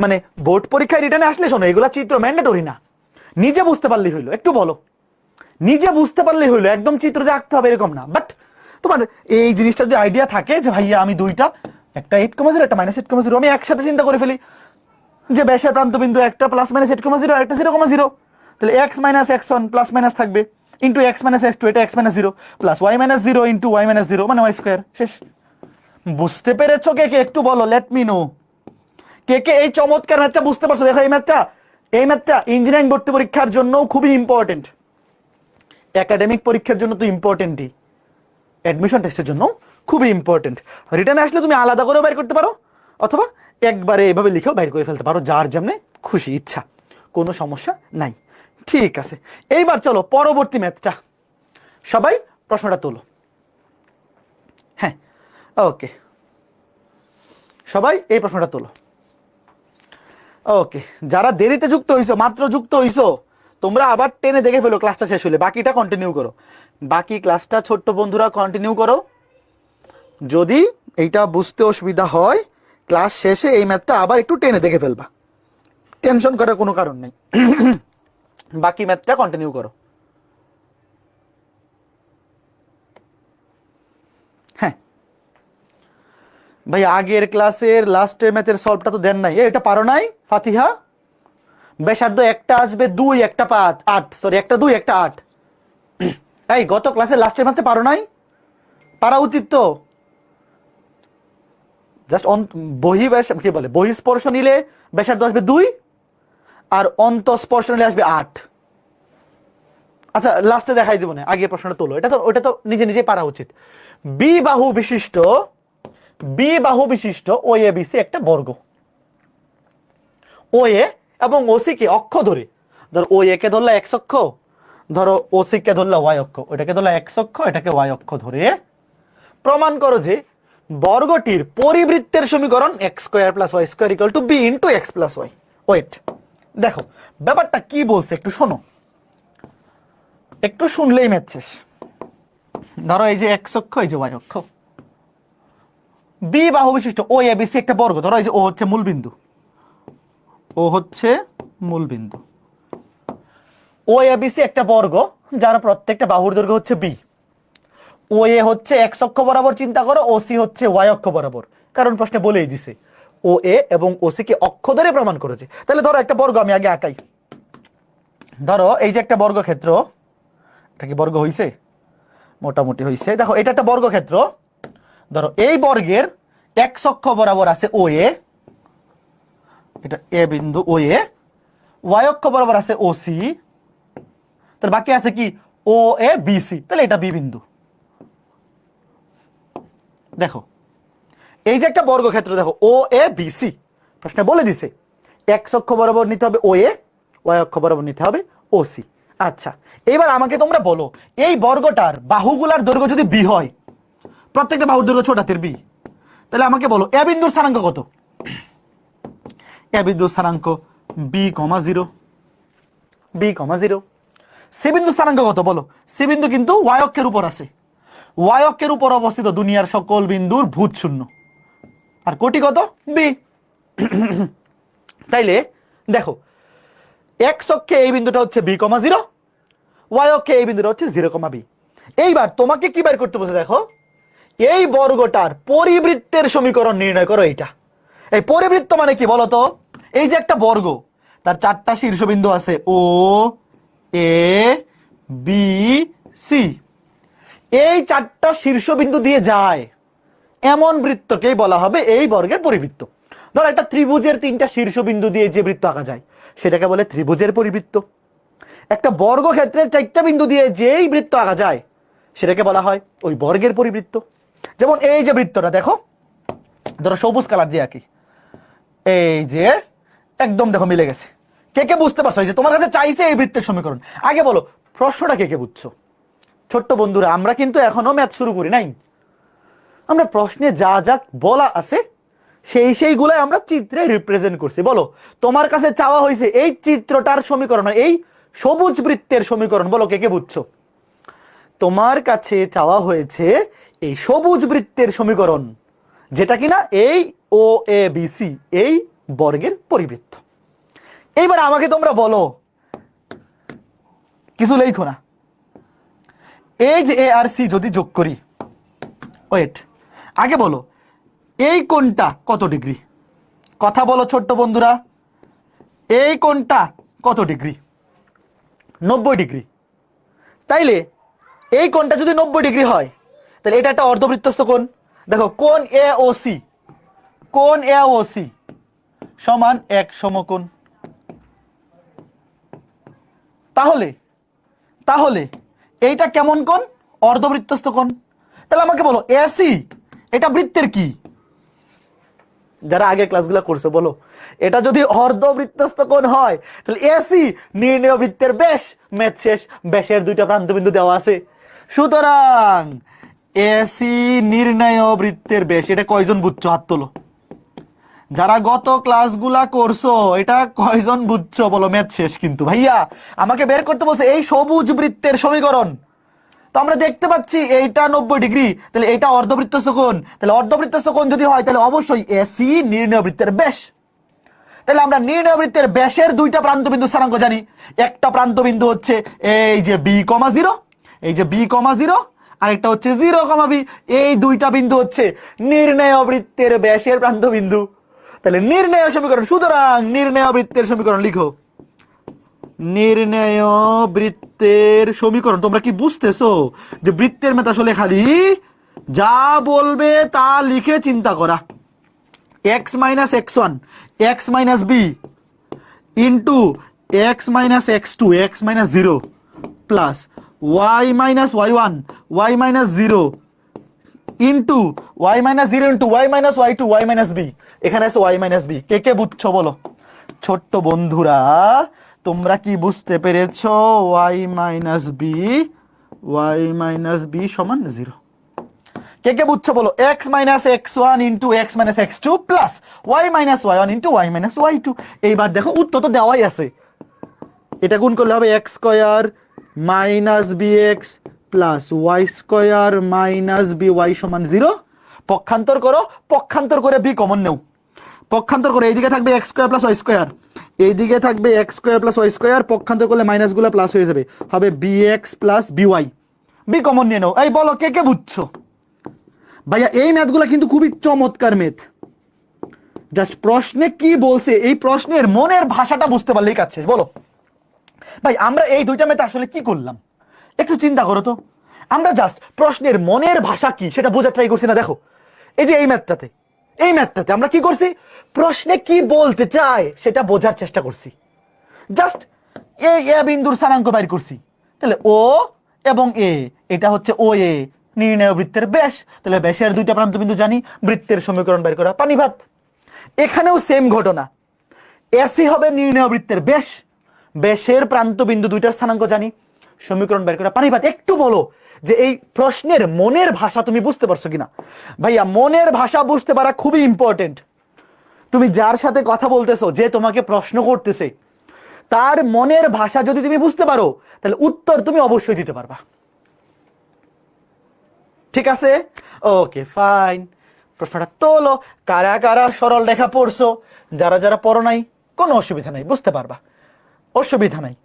মানে বোর্ড পরীক্ষায় রিটার্নে আসলে শোনো এগুলা চিত্র ম্যান্ডেটরি না, নিজে বুঝতে পারলেই হইলো। একটু বলো, নিজে বুঝতে পারলেই হইলো, একদম চিত্র যে আঁকতে হবে এরকম না। বাট তোমার এই জিনিসটা যদি আইডিয়া থাকে যে ভাইয়া আমি দুইটা, একটা 8,0 একটা -8,0, আমি একসাথে চিন্তা করে ফেলি যে ব্যাসের প্রান্তবিন্দু একটা +-8,0 আর একটা 0,0, তাহলে x - x1 প্লাস মাইনাস থাকবে ইন্টু x - x2, এটা x - 0 plus y - 0 into y - 0 মানে y স্কোয়ার। শেষ। বুঝতে পেরেছো কে কে? একটু বলো, লেট মি নো কে কে এই চমৎকার ম্যাথটা বুঝতে পারছো। দেখো এই ম্যাথটা ইঞ্জিনিয়ারিং ভর্তি পরীক্ষার জন্য খুবই ইম্পর্টেন্ট, একাডেমিক পরীক্ষার জন্য তো ইম্পর্টেন্টই, অ্যাডমিশন টেস্টের জন্য খুবই ইম্পর্টেন্ট। রিটার্নে আসলে তুমি আলাদা করেও বাইর করতে পারো, অথবা একবারে এভাবে লিখেও বাইর করে ফেলতে পারো, যার যেমনে খুশি ইচ্ছা, কোনো সমস্যা নাই। ঠিক আছে, এইবার চলো পরবর্তী ম্যাথটা। সবাই প্রশ্নটা তোলো। হ্যাঁ ওকে, সবাই এই প্রশ্নটা তোলো। ওকে, যারা দেরিতে যুক্ত হইছো, মাত্র যুক্ত হইছো, তোমরা আবার টেনে দেখে ফেলো ক্লাসটা শেষ হলে, বাকিটা কন্টিনিউ করো, বাকি ক্লাসটা ছোট্ট বন্ধুরা কন্টিনিউ করো। যদি এইটা বুঝতে অসুবিধা হয় ক্লাস শেষে এই ম্যাথটা আবার একটু টেনে দেখে ফেলবা, টেনশন করার কোনো কারণ নেই। বাকি ম্যাথটা কন্টিনিউ করো। হ্যাঁ ভাই আগের ক্লাসের লাস্টের ম্যাথের সলভটা তো দেন নাই, এটা পারো নাই ফাতিহা? ব্যাসার্ধ একটা আসবে 2, একটা 5, 8, সরি একটা 2 একটা 8। এই গত ক্লাসের লাস্টের ম্যাথে পারো নাই? পারা উচিত তো। জাস্ট কি বলে বহিঃস্পর্শ নিলে ব্যাসার্ধ আসবে 2 আর অন্তঃস্পর্শ নিলে আসবে 8। আচ্ছা লাস্টে দেখাই দিব না, আগের প্রশ্নটা তোলো, ওটা তো নিজে নিজে পারা উচিত। বি বাহু বিশিষ্ট বি বাহু বিশিষ্ট ও এ বি সি একটা বর্গ। ও এ এবং ওসি কে অক্ষ ধরে, ধরো ও এ কে ধরলে এক্স অক্ষ, ধরো ওসি কে ধরলে ওয়াই অক্ষ, ওটাকে ধরলে এক্স অক্ষ, এটাকে ওয়াই অক্ষ ধরে প্রমাণ করো যে বর্গটির পরিবৃত্তের সমীকরণ x square plus Y square equal to b into x plus y. Wait, দেখো ব্যাপারটা কি বলছে একটু শোনো, একটু শুনলেই ম্যাথ শেষ। ধরো এই যে এক্স অক্ষ, এই যে ওয়াই অক্ষ, বি বাহু বিশিষ্ট ও এ বি সি একটা বর্গ। ধরো এই যে ও হচ্ছে মূল বিন্দু, ও হচ্ছে মূল বিন্দু, ও এ বি সি একটা বর্গ যার প্রত্যেকটা বাহুর দৈর্ঘ্য হচ্ছে বি। ও এ হচ্ছে এক্স অক্ষ বরাবর চিন্তা করো, ও সি হচ্ছে ওয়াই অক্ষ বরাবর, কারণ প্রশ্নে বলেই দিছে ও এ এবং ও সি কে অক্ষ ধরে প্রমাণ করেছে। তাহলে ধরো একটা বর্গ আমি আগে আঁকাই। ধরো এই যে একটা বর্গক্ষেত্র, এটা কি বর্গ হইছে? মোটামুটি হইছে। দেখো এটা একটা বর্গক্ষেত্র, ধরো এই বর্গের এক্স অক্ষ বরাবর আছে ও এ, এটা এ বিন্দু ও এ, ওয়াই অক্ষ বরাবর আছে ও সি, তাহলে বাকি আছে কি ও এ বি সি, তাহলে এটা বি বিন্দু। দেখো এই যে একটা বর্গক্ষেত্র, দেখো ও এ বি সি, প্রশ্নে বলে দিছে এক্স অক্ষ বরাবর নিতে হবে ও এ, ওয়াই অক্ষ বরাবর নিতে হবে ও সি। আচ্ছা, এবার আমাকে তোমরা বলো এই বর্গটার বাহুগুলার দৈর্ঘ্য যদি বি হয়, প্রত্যেকটা বাহুর দৈর্ঘ্য ছোট হাতের বি, তাহলে আমাকে বলো এ বিন্দুর স্থানাঙ্ক কত? এ বিন্দুর স্থানাঙ্ক b comma zero, b comma zero. C বিন্দুর স্থানাঙ্ক কত বলো? সি বিন্দু কিন্তু ওয়াই অক্ষের উপর আছে, ওয়াই অক্ষের উপর অবস্থিত দুনিয়ার সকল বিন্দুর ভূত শূন্য, আর কোটি কত? বি। তাইলে দেখো এক্স অক্ষে এই বিন্দুটা হচ্ছে বি কমা জিরো, ওয়াই অক্ষে এই বিন্দুটা হচ্ছে জিরো কমা বি। এইবার তোমাকে কি বের করতে বলছে? দেখো এই বর্গটার পরিবৃত্তের সমীকরণ নির্ণয় করো। এইটা এই পরিবৃত্ত মানে কি বলতো? এই যে একটা বর্গ, তার চারটা শীর্ষবিন্দু আছে ও এ বি সি, এই চারটা শীর্ষবিন্দু দিয়ে যায় এমন বৃত্তকেই বলা হবে এই বর্গের পরিবৃত্ত। ধর একটা ত্রিভুজের তিনটা শীর্ষবিন্দু দিয়ে যে বৃত্ত আঁকা যায় সেটাকে বলে ত্রিভুজের পরিবৃত্ত। একটা বর্গক্ষেত্রের চারটা বিন্দু দিয়ে যেই বৃত্ত আঁকা যায় সেটাকে বলা হয় ওই বর্গের পরিবৃত্ত। যেমন এই যে বৃত্তটা দেখো, ধরো সবুজ কালার দিয়ে আঁকি, এই যে একদম দেখো মিলে গেছে। কে কে বুঝতে পারছো? এই যে তোমার কাছে চাইছে এই বৃত্তের সমীকরণ, আগে বলো প্রশ্নটা কে কে বুঝছো? ছোট্ট বন্ধুরা, আমরা কিন্তু এখনো ম্যাথ শুরু করি নাই, আমরা প্রশ্নে যা যা বলা আছে সেইগুলাই আমরা চিত্রে রিপ্রেজেন্ট করছি। বলো তোমার কাছে চাওয়া হয়েছে এই চিত্রটার সমীকরণ, এই সবুজ বৃত্তের সমীকরণ, বলো কে কে বুঝছো? তোমার কাছে চাওয়া হয়েছে এই সবুজ বৃত্তের সমীকরণ, যেটা কিনা এই ও এ বি সি এই বর্গের পরিবৃত্ত। এইবার আমাকে তোমরা বলো, কিছু লেখো না, এই যে এ আর সি যদি যোগ করি, ওয়েট আগে বলো এই কোণটা কত ডিগ্রি? কথা বলো ছোট্ট বন্ধুরা, এই কোণটা কত ডিগ্রি? 90 ডিগ্রি। তাইলে এই কোণটা যদি 90 ডিগ্রি হয় তাহলে এটা একটা অর্ধবৃত্তস্থ কোণ। দেখো কোণ এ ও সি, কোণ এ ও সি সমান এক সমকোণ। তাহলে তাহলে এইটা কেমন কোণ? অর্ধবৃত্তস্থ কোণ। তাহলে আমাকে বলো এসি এটা বৃত্তের কি? যারা আগে ক্লাসগুলো করছে বলো, এটা যদি অর্ধবৃত্তস্থ কোণ হয় তাহলে এসি নির্ণেয় বৃত্তের ব্যাস। ম্যাথ শেষ। ব্যাসের দুইটা প্রান্তবিন্দু দেওয়া আছে, সুতরাং এসি নির্ণেয় বৃত্তের ব্যাস। এটা কয়জন বুঝছো? হাত তোলো। যারা গত ক্লাসগুলা করছো এটা কয়জন বুঝছো বলো? ম্যাথ শেষ কিন্তু। ভাইয়া আমাকে বের করতে বলছে এই সবুজ বৃত্তের সমীকরণ, তো আমরা দেখতে পাচ্ছি এইটা 90 ডিগ্রি, তাহলে এটা অর্ধবৃত্তস্থ কোণ। তাহলে অর্ধবৃত্তস্থ কোণ যদি হয় তাহলে অবশ্যই এসি নির্ণেয় বৃত্তের ব্যাস। তাহলে আমরা নির্ণেয় বৃত্তের ব্যাসের দুইটা প্রান্তবিন্দু স্থানাঙ্ক জানি। একটা প্রান্তবিন্দু হচ্ছে এই যে বি কমা জিরো, এই যে বি কমা জিরো, আর একটা হচ্ছে জিরো কমা বি। এই দুইটা বিন্দু হচ্ছে নির্ণেয় বৃত্তের ব্যাসের প্রান্তবিন্দু। তাহলে নির্ণেয় সমীকরণ, সুতরাং নির্ণেয় বৃত্তের সমীকরণ লিখো। নির্ণেয় বৃত্তের সমীকরণ। তোমরা কি বুঝতেছো যে বৃত্তের মেথড আসলে খালি যা বলবে তা লিখে চিন্তা করা। x minus x one x minus b into x minus x two x minus zero plus y minus y one y minus zero into y minus zero into y minus y two y minus b, এখানে আছে y minus b. কে কে বুঝছো বলো? ছোট্ট বন্ধুরা তোমরা কি বুঝতে পেরেছো? ওয়াই মাইনাস বি সমান জিরো। কে কে বুঝছো বলো? X minus x one into x minus x two plus y minus y one into y minus y two. এইবার দেখো উত্তর তো দেওয়াই আছে, এটা গুণ করলে হবে x square minus b x plus Y square minus b y সমান জিরো। পক্ষান্তর করো, পক্ষান্তর করে বি কমন নেও, পক্ষান্তর করে এইদিকে থাকবে X square plus Y square, এইদিকে থাকবে X square plus Y square, পক্ষান্তর করলে মাইনাসগুলো প্লাস হয়ে যাবে, হবে B x plus B Y. B common নিয়ে নাও। এই বলো কে কে বুঝছো? ভাইয়া এই ম্যাথগুলো কিন্তু খুবই চমৎকার ম্যাথ। জাস্ট প্রশ্নে কি বলছে এই প্রশ্নের মনের ভাষাটা বুঝতে পারলেই কাজ শেষ। বলো ভাই আমরা এই দুইটা ম্যাথ আসলে কি করলাম একটু চিন্তা করো তো। আমরা জাস্ট প্রশ্নের মনের ভাষা কি সেটা বোঝার ট্রাই করছি না। দেখো এই যে এই ম্যাথটাতে আমরা কি করছি? প্রশ্নে কি বলতে চায় সেটা বোঝার চেষ্টা করছি। জাস্ট এই এ বিন্দুর স্থানাঙ্ক বাইর করছি, তাহলে ও এবং এ এটা হচ্ছে ও এ, নির্ণয় বৃত্তের ব্যাস, তাহলে ব্যাসের দুইটা প্রান্ত বিন্দু জানি, বৃত্তের সমীকরণ বের করা পানি ভাত। এখানেও সেম ঘটনা, এসি হবে নির্ণয় বৃত্তের ব্যাস, ব্যাসের প্রান্ত বিন্দু দুইটার স্থানাঙ্ক জানি, সমীকরণ বের করা পানি ভাত। একটু বলো যে এই প্রশ্নের মনের ভাষা তুমি বুঝতে পারছো কিনা? ভাইয়া মনের ভাষা বুঝতে পারা খুবই ইম্পর্টেন্ট। তুমি যার সাথে কথা বলতেছো, যে তোমাকে প্রশ্ন করতেছে, তার মনের ভাষা যদি তুমি বুঝতে পারো তাহলে উত্তর তুমি অবশ্যই দিতে পারবা। ঠিক আছে, ওকে ফাইন। প্রশ্নটা তোলো। কারা কারা সরল রেখা পড়ছো? যারা যারা পড়ো নাই কোনো অসুবিধা নাই, বুঝতে পারবা, অসুবিধা নাই।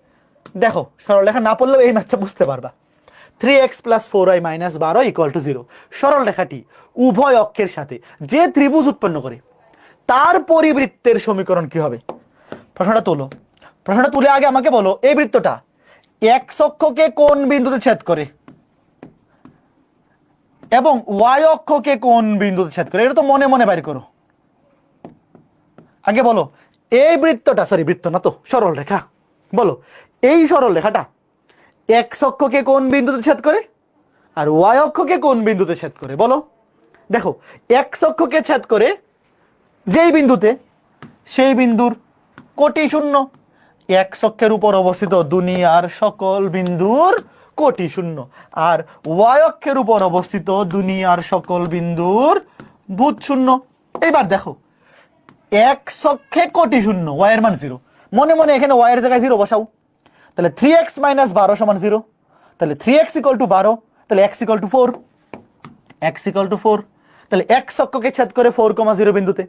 দেখো সরল রেখা না পড়লেও এই ম্যাথটা বুঝতে পারবা। 3x plus 4y minus 12 equal to 0 সরল রেখাটি উভয় অক্ষের সাথে যে ত্রিভুজ উৎপন্ন করে তার পরিবৃত্তের সমীকরণ কি হবে? প্রশ্নটা তোলো। প্রশ্নটা তুলে আগে আমাকে বলো এই বৃত্তটা x অক্ষকে কোন বিন্দুতে ছেদ করে এবং y অক্ষকে কোন বিন্দুতে ছেদ করে? এটা তো মনে মনে বাইর করো। আগে বলো এই বৃত্তটা, সরি বৃত্ত না তো, সরল রেখা, বলো এই সরল রেখাটা x অক্ষকে কোন বিন্দুতে ছেদ করে আর y অক্ষকে কোন বিন্দুতে ছেদ করে? বলো। দেখো x অক্ষকে ছেদ করে যেই বিন্দুতে, সেই বিন্দুর কোটি শূন্য। x অক্ষের উপর অবস্থিত দুনিয়ার সকল বিন্দুর কোটি শূন্য, আর y অক্ষের উপর অবস্থিত দুনিয়ার সকল বিন্দুর ভূত শূন্য। এইবার দেখো x অক্ষে কোটি শূন্য, y এর মান 0, মনে মনে এখানে y এর জায়গায় 0 বসাও, তাহলে 3x মাইনাস 12 সমান 0, তাহলে 3x ইকুয়াল টু 12, তাহলে x equal to 4, x equal to 4, তাহলে x অক্ষকে ছেদ করে 4,0 বিন্দুতে,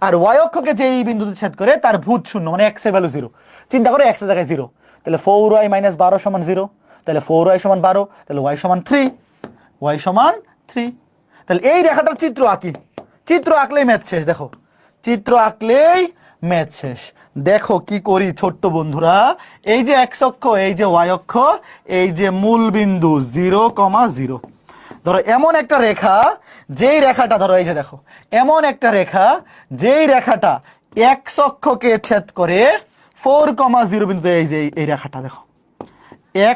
আর y অক্ষকে যেই বিন্দুতে ছেদ করে তার ভূত শূন্য, মানে x এর ভ্যালু 0। চিন্তা করো x এর জায়গায় 0, তাহলে 4y মাইনাস 12 সমান 0, তাহলে 4y সমান 12, তাহলে y সমান 3, y সমান 3। তাহলে এই রেখাটার চিত্র আঁকি, চিত্র আঁকলেই ম্যাথ শেষ। দেখো চিত্র আঁকলেই ম্যাথ শেষ। দেখো কি করি ছোট্ট বন্ধুরা, এই যে x অক্ষ, এই যে y অক্ষ, এই যে মূল বিন্দু 0,0, ধরো এমন একটা রেখা, যেই রেখাটা ধরো এই যে দেখো এমন একটা রেখা যেই রেখাটা x অক্ষকে ছেদ করে 4,0 বিন্দুতে, এই যে এই রেখাটা দেখো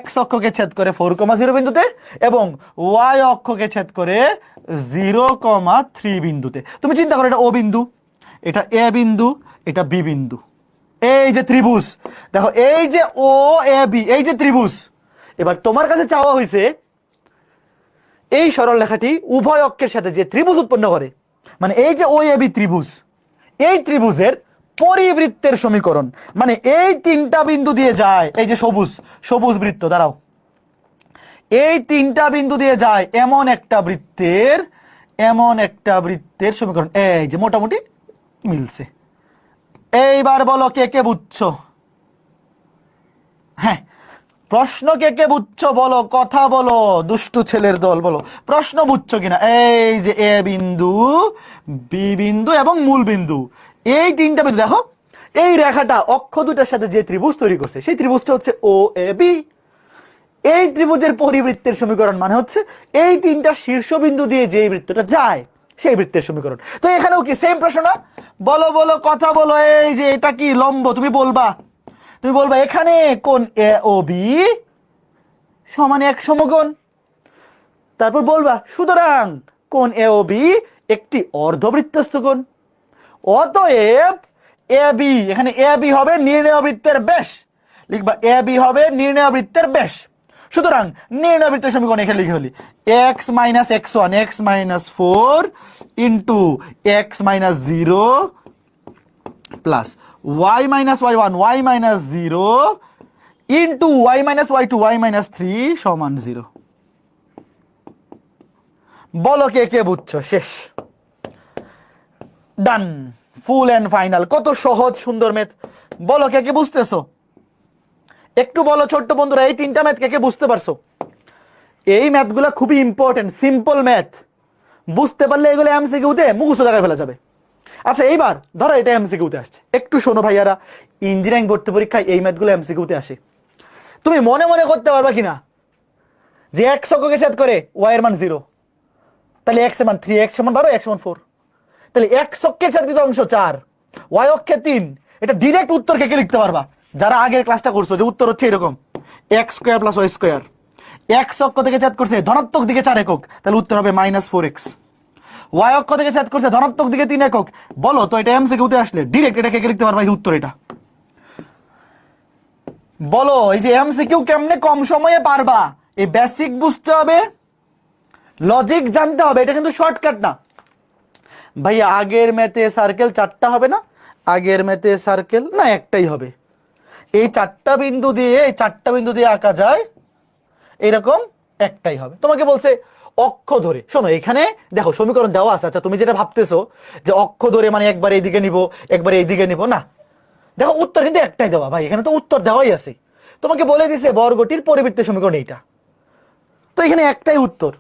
x অক্ষকে ছেদ করে 4,0 বিন্দুতে এবং y অক্ষকে ছেদ করে 0,3 বিন্দুতে। তুমি চিন্তা করো এটা o বিন্দু, এটা a বিন্দু, এটা b বিন্দু, এই যে ত্রিভুজ দেখো, এই যে ও এ বি, এই যে ত্রিভুজ। এবার তোমার কাছে চাওয়া হয়েছে এই সরল রেখাটি উভয় অক্ষের সাথে যে ত্রিভুজ উৎপন্ন করে, মানে এই যে ও এ বি ত্রিভুজ, এই ত্রিভুজের পরিবৃত্তের সমীকরণ, মানে এই তিনটা বিন্দু দিয়ে যায়, এই যে সবুজ সবুজ বৃত্ত, দাঁড়াও, এই তিনটা বিন্দু দিয়ে যায় এমন একটা বৃত্তের সমীকরণ, এই যে মোটামুটি মিলছে। এইবার বলো কে কে বুঝছো? হ্যাঁ প্রশ্ন কে কে বুঝছো বলো, কথা বলো, দুষ্টু ছেলের দল বলো প্রশ্ন বুঝছো কিনা। এই যে এ বিন্দু, বি বিন্দু এবং মূল বিন্দু, এই তিনটা বিন্দু দেখো, এই রেখাটা অক্ষ দুটার সাথে যে ত্রিভুজ তৈরি করছে সেই ত্রিভুজটা হচ্ছে ও এ বি। এই ত্রিভুজের পরিবৃত্তের সমীকরণ মানে হচ্ছে এই তিনটা শীর্ষবিন্দু দিয়ে যে বৃত্তটা যায় সেই বৃত্তের সমীকরণ। তো এখানেও কি সেম প্রশ্ন না? বলো বলো কথা বলো। এই যে এটা কি লম্ব, তুমি বলবা এখানে কোণ এ ও বি সমান এক সমকোণ, তারপর বলবা সুতরাং কোণ এ ও বি একটি অর্ধবৃত্তস্থ কোণ। অতএব এ বি, এখানে এ বি হবে নির্ণেয় বৃত্তের ব্যাস, লিখবা এ বি হবে নির্ণেয় বৃত্তের ব্যাস। সুতরাং নির্ণয় বৃত্তের সমীকরণ এখানে লিখে ফেলি, x minus x one x minus four into x minus zero plus y minus y one y minus zero into y minus y two y minus three সমান জিরো। বলো কে কে বুঝছো? শেষ, ডান, ফুল এন্ড ফাইনাল। কত সহজ সুন্দর ম্যাথ, বলো কে কে বুঝতেছো? একটু বলো ছোট্ট বন্ধুরা, এই তিনটা ম্যাথ কে কে বুঝতে পারছো? এই ম্যাথগুলো খুবই ইম্পর্টেন্ট, সিম্পল ম্যাথ, বুঝতে পারলে এগুলো এমসিকিউতে মুখস্থ জায়গায় ফেলা যাবে। আচ্ছা এইবার ধরো এটা এমসিকিউতে আসছে, একটু শোনো ভাইয়ারা, ইঞ্জিনিয়ারিং ভর্তি পরীক্ষায় এই ম্যাথগুলো এমসিকিউতে আসে। তুমি মনে মনে করতে পারবা কিনা যে এক্স অক্ষকে ছেদ করে ওয়াই এর মান 0, তাহলে এক্স এর মান 3, এক্স সমান 12, এক্স সমান 4, তাহলে এক্স অক্ষে ছেদকৃত অংশ 4, ওয়াই অক্ষে 3। এটা ডিরেক্ট উত্তর কে কে লিখতে পারবা? যারা আগের ক্লাসটা করছো, যে উত্তর হচ্ছে এরকম, x square plus Y square. X অক্ষ থেকে ছেদ করছে ধনাত্মক দিকে 4 একক, তাহলে উত্তর হবে -4x। ওয়াই অক্ষ থেকে ছেদ করছে ধনাত্মক দিকে 3 একক। বলো তো এটা এমসিকিউতে আসলে ডিরেক্ট এটা কে কে লিখতে পারবা? এই উত্তর এটা বলো। এই যে এমসিকিউ কেমনে কম সময়ে পারবা, এই বেসিক বুঝতে হবে, লজিক জানতে হবে, এটা কিন্তু শর্টকাট না ভাইয়া। আগের ম্যাথে সার্কেল 4টা হবে না? আগের ম্যাথে সার্কেল না একটাই হবে। এই 4টা বিন্দু দিয়ে, এই 4টা বিন্দু দিয়ে আঁকা যায় এরকম একটাই হবে। তোমাকে বলছে অক্ষ ধরে, শোনো এখানে দেখো সমীকরণ দেওয়া আছে। আচ্ছা তুমি যেটা ভাবতেছো যে অক্ষ ধরে মানে একবার এইদিকে নিব একবার এইদিকে নিব, না, দেখো উত্তর কিন্তু একটাই দেওয়া ভাই, এখানে তো উত্তর দেওয়াই আছে। তোমাকে বলে দিছে বর্গটির পরিবৃত্তের সমীকরণ এইটা, তো এখানে একটাই উত্তর।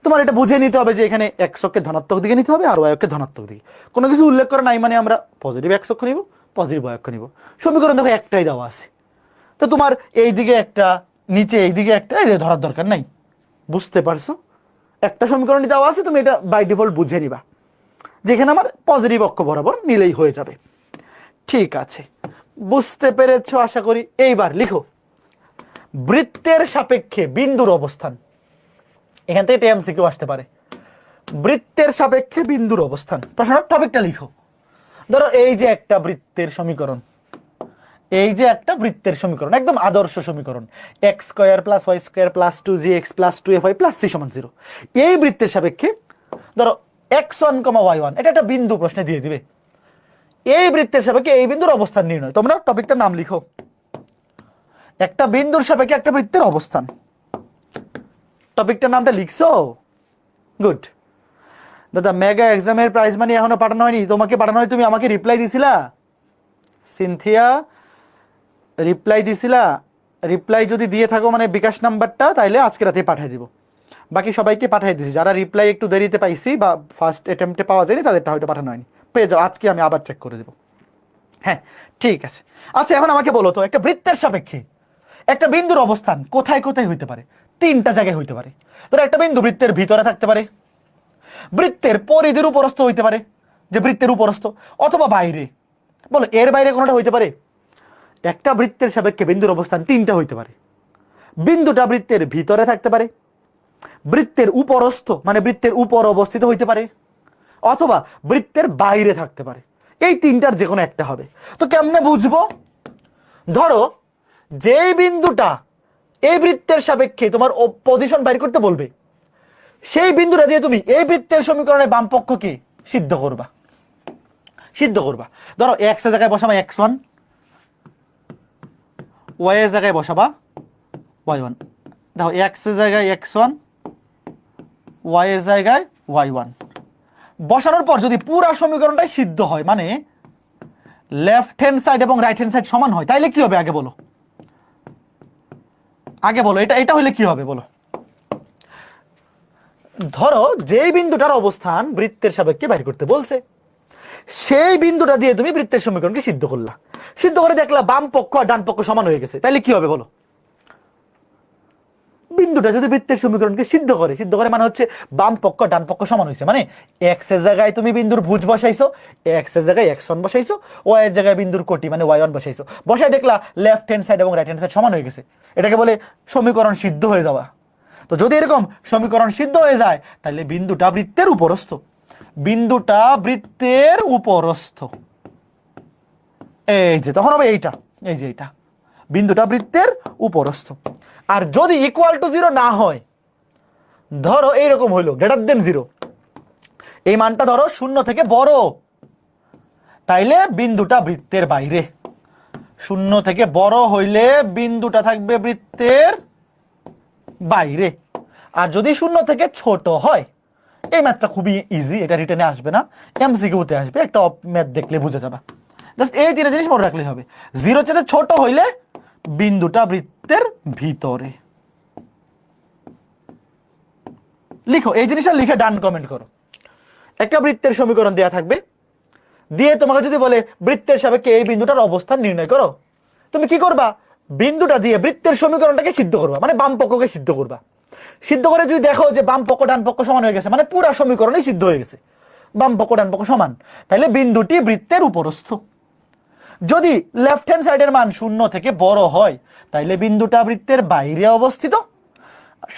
তোমার এটা বুঝে নিতে হবে যে এখানে এক্স অক্ষকে ধনাত্মক দিকে নিতে হবে আর ওয়াই অক্ষকে ধনাত্মক দিকে, কোনো কিছু উল্লেখ করা নাই মানে আমরা পজিটিভ এক্স অক্ষ নিব পজিটিভ ওয়াই অক্ষ নিব। সমীকরণ দেখো একটাই দেওয়া আছে, তো তোমার এই দিকে একটা নিচে এই দিকে একটা এই ধরার দরকার নাই। বুঝতে পারছো? একটা সমীকরণই দেওয়া আছে, তুমি এটা বাই ডিফল্ট বুঝে নিবা, যেখানে আমার পজিটিভ অক্ষ বরাবর নিলেই হয়ে যাবে। ঠিক আছে, বুঝতে পেরেছো আশা করি। এইবার লিখো বৃত্তের সাপেক্ষে বিন্দুর অবস্থান। এখান থেকে এমসিকিউ আসতে পারে, বৃত্তের সাপেক্ষে বিন্দুর অবস্থান। প্রশ্নের টপিকটা লিখো। ধরো এই যে একটা বৃত্তের সমীকরণ, এই যে একটা বৃত্তের সমীকরণ, একদম আদর্শ সমীকরণ, x square plus Y square plus 2gx plus 2fy plus c সমান 0। এই বৃত্তের সাপেক্ষে ধরো x1, y1, এটা একটা বিন্দু প্রশ্নে দিয়ে দিবে। এই বৃত্তের সাপেক্ষে এই বিন্দুর অবস্থান নির্ণয়। তোমরা টপিকটার নাম লিখো, একটা বিন্দুর সাপেক্ষে একটা বৃত্তের অবস্থান। টপিকটার নামটা লিখছো? গুড। দাদা মেগা এক্সামের প্রাইজ মানি এখনো পাঠানো হয়নি। তোমাকে পাঠানো হয়, তুমি আমাকে রিপ্লাই দিছিলা সিনথিয়া, রিপ্লাই দিছিলা? রিপ্লাই যদি দিয়ে থাকো মানে বিকাশ নাম্বারটা, তাইলে আজকে রাতে পাঠিয়ে দিব। বাকি সবাইকে পাঠিয়ে দিছি, যারা রিপ্লাই একটু দেরিতে পাইছি বা ফার্স্ট অ্যাটেম্পটে পাওয়া যায়নি তাদেরটা হয়তো পাঠানো হয়নি, পেয়ে যাও। আজকে আমি আবার চেক করে দেবো। হ্যাঁ ঠিক আছে। আচ্ছা এখন আমাকে বলো তো, একটা বৃত্তের সাপেক্ষে একটা বিন্দুর অবস্থান কোথায় কোথায় হইতে পারে? 3টা জায়গায় হইতে পারে। ধরো একটা বিন্দু বৃত্তের ভিতরে থাকতে পারে, বৃত্তের পরিধির উপরস্থ হইতে পারে, যে বৃত্তের উপরস্থ, অথবা বাইরে। বলো এর বাইরে কোনোটা হইতে পারে? একটা বৃত্তের সাপেক্ষে বিন্দুর অবস্থান 3টা হইতে পারে। বিন্দুটা বৃত্তের ভিতরে থাকতে পারে, বৃত্তের উপরস্থ মানে বৃত্তের উপর অবস্থিত হইতে পারে, অথবা বৃত্তের বাইরে থাকতে পারে। এই 3টার যে কোনো একটা হবে। তো কেমনে বুঝবো? ধরো যেই বিন্দুটা এই বৃত্তের সাপেক্ষে তোমার পজিশন বাইর করতে বলবে, সেই বিন্দুটা দিয়ে তুমি এই বৃত্তের সমীকরণের বাম পক্ষকে সিদ্ধ করবা। ধরো এক্স এর জায়গায় বসাবা x1, ওয়াই এর জায়গায় বসাবা y1। দেখো এক্স এর জায়গায় x1, ওয়াই এর জায়গায় y1 বসানোর পর যদি পুরো সমীকরণটাই সিদ্ধ হয়, মানে লেফট হ্যান্ড সাইড এবং রাইট হ্যান্ড সাইড সমান হয়, তাইলে কি হবে আগে বলো? এটা হইলে কি হবে বলো? ধরো যেই বিন্দুটার অবস্থান বৃত্তের সাপেক্ষে বাইর করতে বলছে, সেই বিন্দুটা দিয়ে তুমি বৃত্তের সমীকরণকে সিদ্ধ করলা, সিদ্ধ করে দেখলা বাম পক্ষ আর ডান পক্ষ সমান হয়ে গেছে, তাইলে কি হবে বলো? বিন্দুটা যদি বৃত্তের সমীকরণকে সিদ্ধ করে মানে হচ্ছে বাম পক্ষ ডান পক্ষ সমান হয়েছে, মানে এক্স এর জায়গায় তুমি বিন্দুর ভুজ বসাইছো, এক্স এর জায়গায় x1 বসাইছো, ওয়াই এর জায়গায় বিন্দুর কোটি মানে y1 বসাইছো, বসাই দেখলা লেফট হ্যান্ড সাইড এবং রাইট হ্যান্ড সাইড সমান হয়ে গেছে, এটাকে বলে সমীকরণ সিদ্ধ হয়ে যাওয়া। তো যদি এরকম সমীকরণ সিদ্ধ হয়ে যায় তাহলে বিন্দুটা বৃত্তের উপরস্থ, বিন্দুটা বৃত্তের উপরস্থ। এই যে তখন হবে এইটা, এই যে এইটা বিন্দুটা বৃত্তের উপরস্থ। আর যদি ইকুয়াল টু 0 না হয়, ধরো এইরকম হইলো গ্রেটার দেন 0, এই মানটা ধরো 0 থেকে বড়, তাইলে বিন্দুটা বৃত্তের বাইরে। 0 থেকে বড় হইলে বিন্দুটা থাকবে বৃত্তের বাইরে। আর যদি 0 থেকে ছোট হয়, এই ম্যাথটা খুবই ইজি, এটা রিটেনে আসবে না, এমসিকিউতে আসবে, একটা ম্যাথ দেখলে বুঝে যাবে। জাস্ট এই তিনটা জিনিস মনে রাখলেই হবে। 0 চেয়ে ছোট হইলে বিন্দুটা বৃত্তের ভিতরে। লিখো এই জিনিসটা, লিখে ডান কমেন্ট করো। একটা বৃত্তের সমীকরণ দেয়া থাকবে, দিয়ে তোমাকে যদি বলে বৃত্তের সাপেক্ষে এই বিন্দুটার অবস্থান নির্ণয় করো, তুমি কি করবা? বিন্দুটা দিয়ে বৃত্তের সমীকরণটাকে সিদ্ধ করবা, মানে বাম পক্ষকে সিদ্ধ করবা। সিদ্ধ করে যদি দেখো যে বাম পক্ষ ডান পক্ষ সমান হয়ে গেছে, মানে পুরো সমীকরণই সিদ্ধ হয়ে গেছে, বাম পক্ষ ডান পক্ষ সমান, তাহলে বিন্দুটি বৃত্তের উপরস্থ। যদি লেফট হ্যান্ড সাইডের মান 0 থেকে বড় হয়, তাইলে বিন্দুটা বৃত্তের বাইরে অবস্থিত।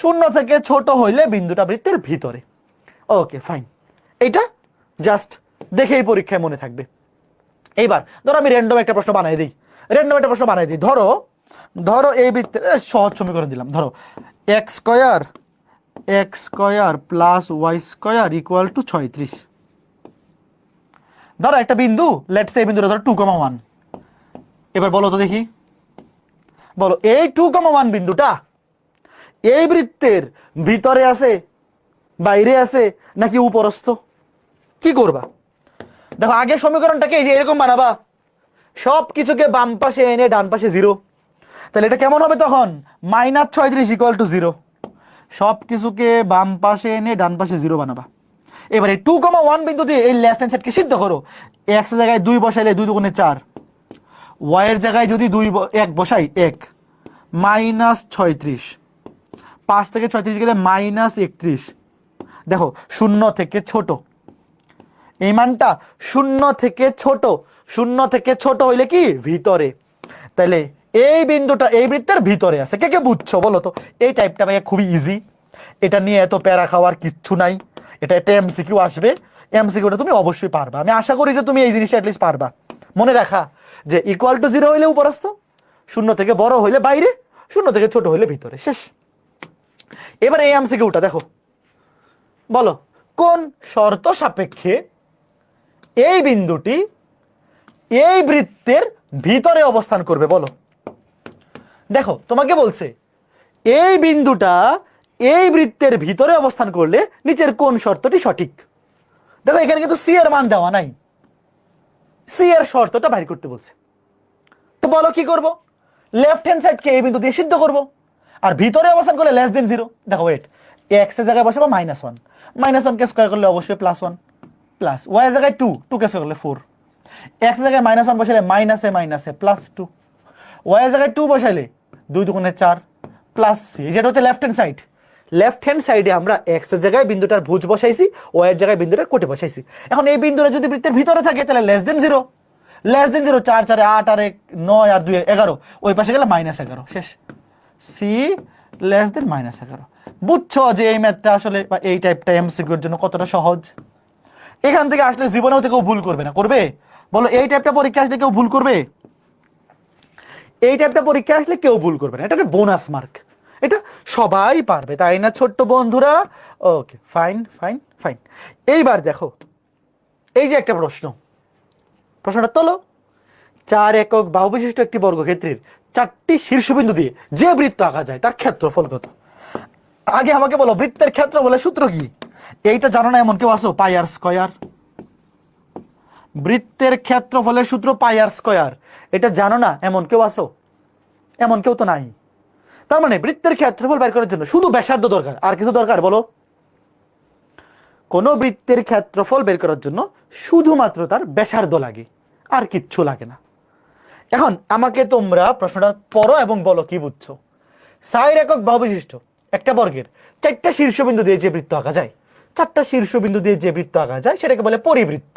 0 থেকে ছোট হইলে বিন্দুটা বৃত্তের ভিতরে। ওকে ফাইন, এইটা জাস্ট দেখেই পরীক্ষায় মনে থাকবে। এইবার ধরো আমি র্যান্ডম একটা প্রশ্ন বানাই দিই, ধরো এই বৃত্তের সহজ সমীকরণ দিলাম, ধরো x square plus y square equal to 36। ধরো একটা বিন্দু, লেটস সে এই বিন্দুটা ধরো 2,1। এবার বলো তো দেখি, বলো এই 2,1 বিন্দুটা এই বৃত্তের ভিতরে আছে, বাইরে আছে, নাকি উপরস্থ? কি করবা? দেখো আগে সমীকরণটাকে এই যে এরকম বানাবা, সব কিছুকে বাম পাশে এনে ডান পাশে 0, তাহলে এটা কেমন হবে তখন? -36 ইকুয়াল টু 0। সব কিছুকে বাম পাশে এনে ডান পাশে 0 বানাবা। এবারে 2,1 বিন্দু দিয়ে এই লেফট হ্যান্ড সাইডকে সিদ্ধ করো। x এর জায়গায় 2 বসাইলে 2 দুগুণে 4, y এর জায়গায় যদি 1 বসাই 1, -36, 5 থেকে 36 গেলে -31। দেখো 0 থেকে ছোট, এই মানটা 0 থেকে ছোট, 0 থেকে ছোট হইলে কি ভিতরে, তাহলে এই বিন্দুটা এই বৃত্তের ভিতরে আছে। কে কে বুঝছো বলো তো? এই টাইপটা ভাইয়া খুবই ইজি, এটা নিয়ে এত প্যারা খাওয়ার কিচ্ছু নাই। এটা একটা এমসিকিউ আসবে, এমসিকিউটা তুমি অবশ্যই পারবা। আমি আশা করি যে তুমি এই জিনিসটা অ্যাটলিস্ট পারবা। মনে রাখা যে ইকুয়াল টু 0 হইলে উপরস্থ, 0 থেকে বড় হইলে বাইরে, 0 থেকে ছোট হইলে ভিতরে, শেষ। এবার এই এমসিকিউটা দেখো, বলো কোন শর্ত সাপেক্ষে এই বিন্দুটি এই বৃত্তের ভিতরে অবস্থান করবে? বলো। দেখো তোমাকে বলছে এই বিন্দুটা এই বৃত্তের ভিতরে অবস্থান করলে নিচের কোন শর্তটি সঠিক? দেখো এখানে কিন্তু সি এর মান দেওয়া নাই, সি এর শর্তটা বাইর করতে বলছে। তো বলো কি করব? লেফট হ্যান্ড সাইডকে এই বিন্দু দিয়ে সিদ্ধ করব, আর ভিতরে অবস্থান করলে লেস দেন 0। দেখো ওয়েট, এক্স এর জায়গায় বসাবো -1, -1 কে স্কয়ার করলে অবশ্যই +1, প্লাস ওয়াই এর জায়গায় 2 কে স্কয়ার করলে 4, এক্স এর জায়গায় -1 বসাইলে মাইনাসে +2, ওয়াই এর জায়গায় 2 বসাইলে 2 দুগুণে 4 প্লাস সি। যেটা হচ্ছে left hand side. Left hand সাইডে আমরা এক্স এর জায়গায় বিন্দুটার ভুজ বসাইছি, ওয়াই এর জায়গায় বিন্দুটার কোটে বসাইছি। এখন এই বিন্দুটা যদি বৃত্তের ভিতরে থাকে তাহলে লেস দেন 0, 4 4 8 আর 1 9 আর 2 11, ওই পাশে গেলে -11, শেষ। C less than -11। বুঝছো যে এই ম্যাথটা আসলে বা এই টাইপটা এমসিকিউর জন্য কতটা সহজ? এখান থেকে আসলে জীবনেও তো কেউ ভুল করবে না, করবে? বলো এই টাইপটা পরীক্ষা আসলে কেউ ভুল করবে? এই টাইপটা পরীক্ষা আসলে কেউ ভুল করবে না, এটা একটা বোনাস মার্ক, এটা সবাই পারবে, তাই না ছোট্ট বন্ধুরা? ওকে ফাইন ফাইন ফাইন। এইবার দেখো এই যে একটা প্রশ্নটা তোলো। 4 একক বাহু বিশিষ্ট একটি বর্গক্ষেত্রের 4টি শীর্ষবিন্দু দিয়ে যে বৃত্ত আঁকা যায় তার ক্ষেত্রফল কত? আগে আমাকে বলো বৃত্তের ক্ষেত্রফলের সূত্র কি? এইটা জানো না এমন কেউ আসো? পাই আর স্কয়ার। বৃত্তের ক্ষেত্রফলের সূত্র পাই আর স্কয়ার, এটা জানো না এমন কেউ আসো? এমন কেউ তো নাই। তার মানে বৃত্তের ক্ষেত্রফল বের করার জন্য শুধু ব্যাসার্ধ দরকার, আর কিছু দরকার? বলো। কোন বৃত্তের ক্ষেত্রফল বের করার জন্য শুধুমাত্র তার ব্যাসার্ধ লাগে, আর কিচ্ছু লাগে না। এখন আমাকে তোমরা প্রশ্নটা পড়ো এবং বলো কি বুঝছো। 4 একক বাহু বিশিষ্ট একটা বর্গের 4টা শীর্ষবিন্দু দিয়ে যে বৃত্ত আঁকা যায়, 4টা শীর্ষবিন্দু দিয়ে যে বৃত্ত আঁকা যায় সেটাকে বলে পরিবৃত্ত।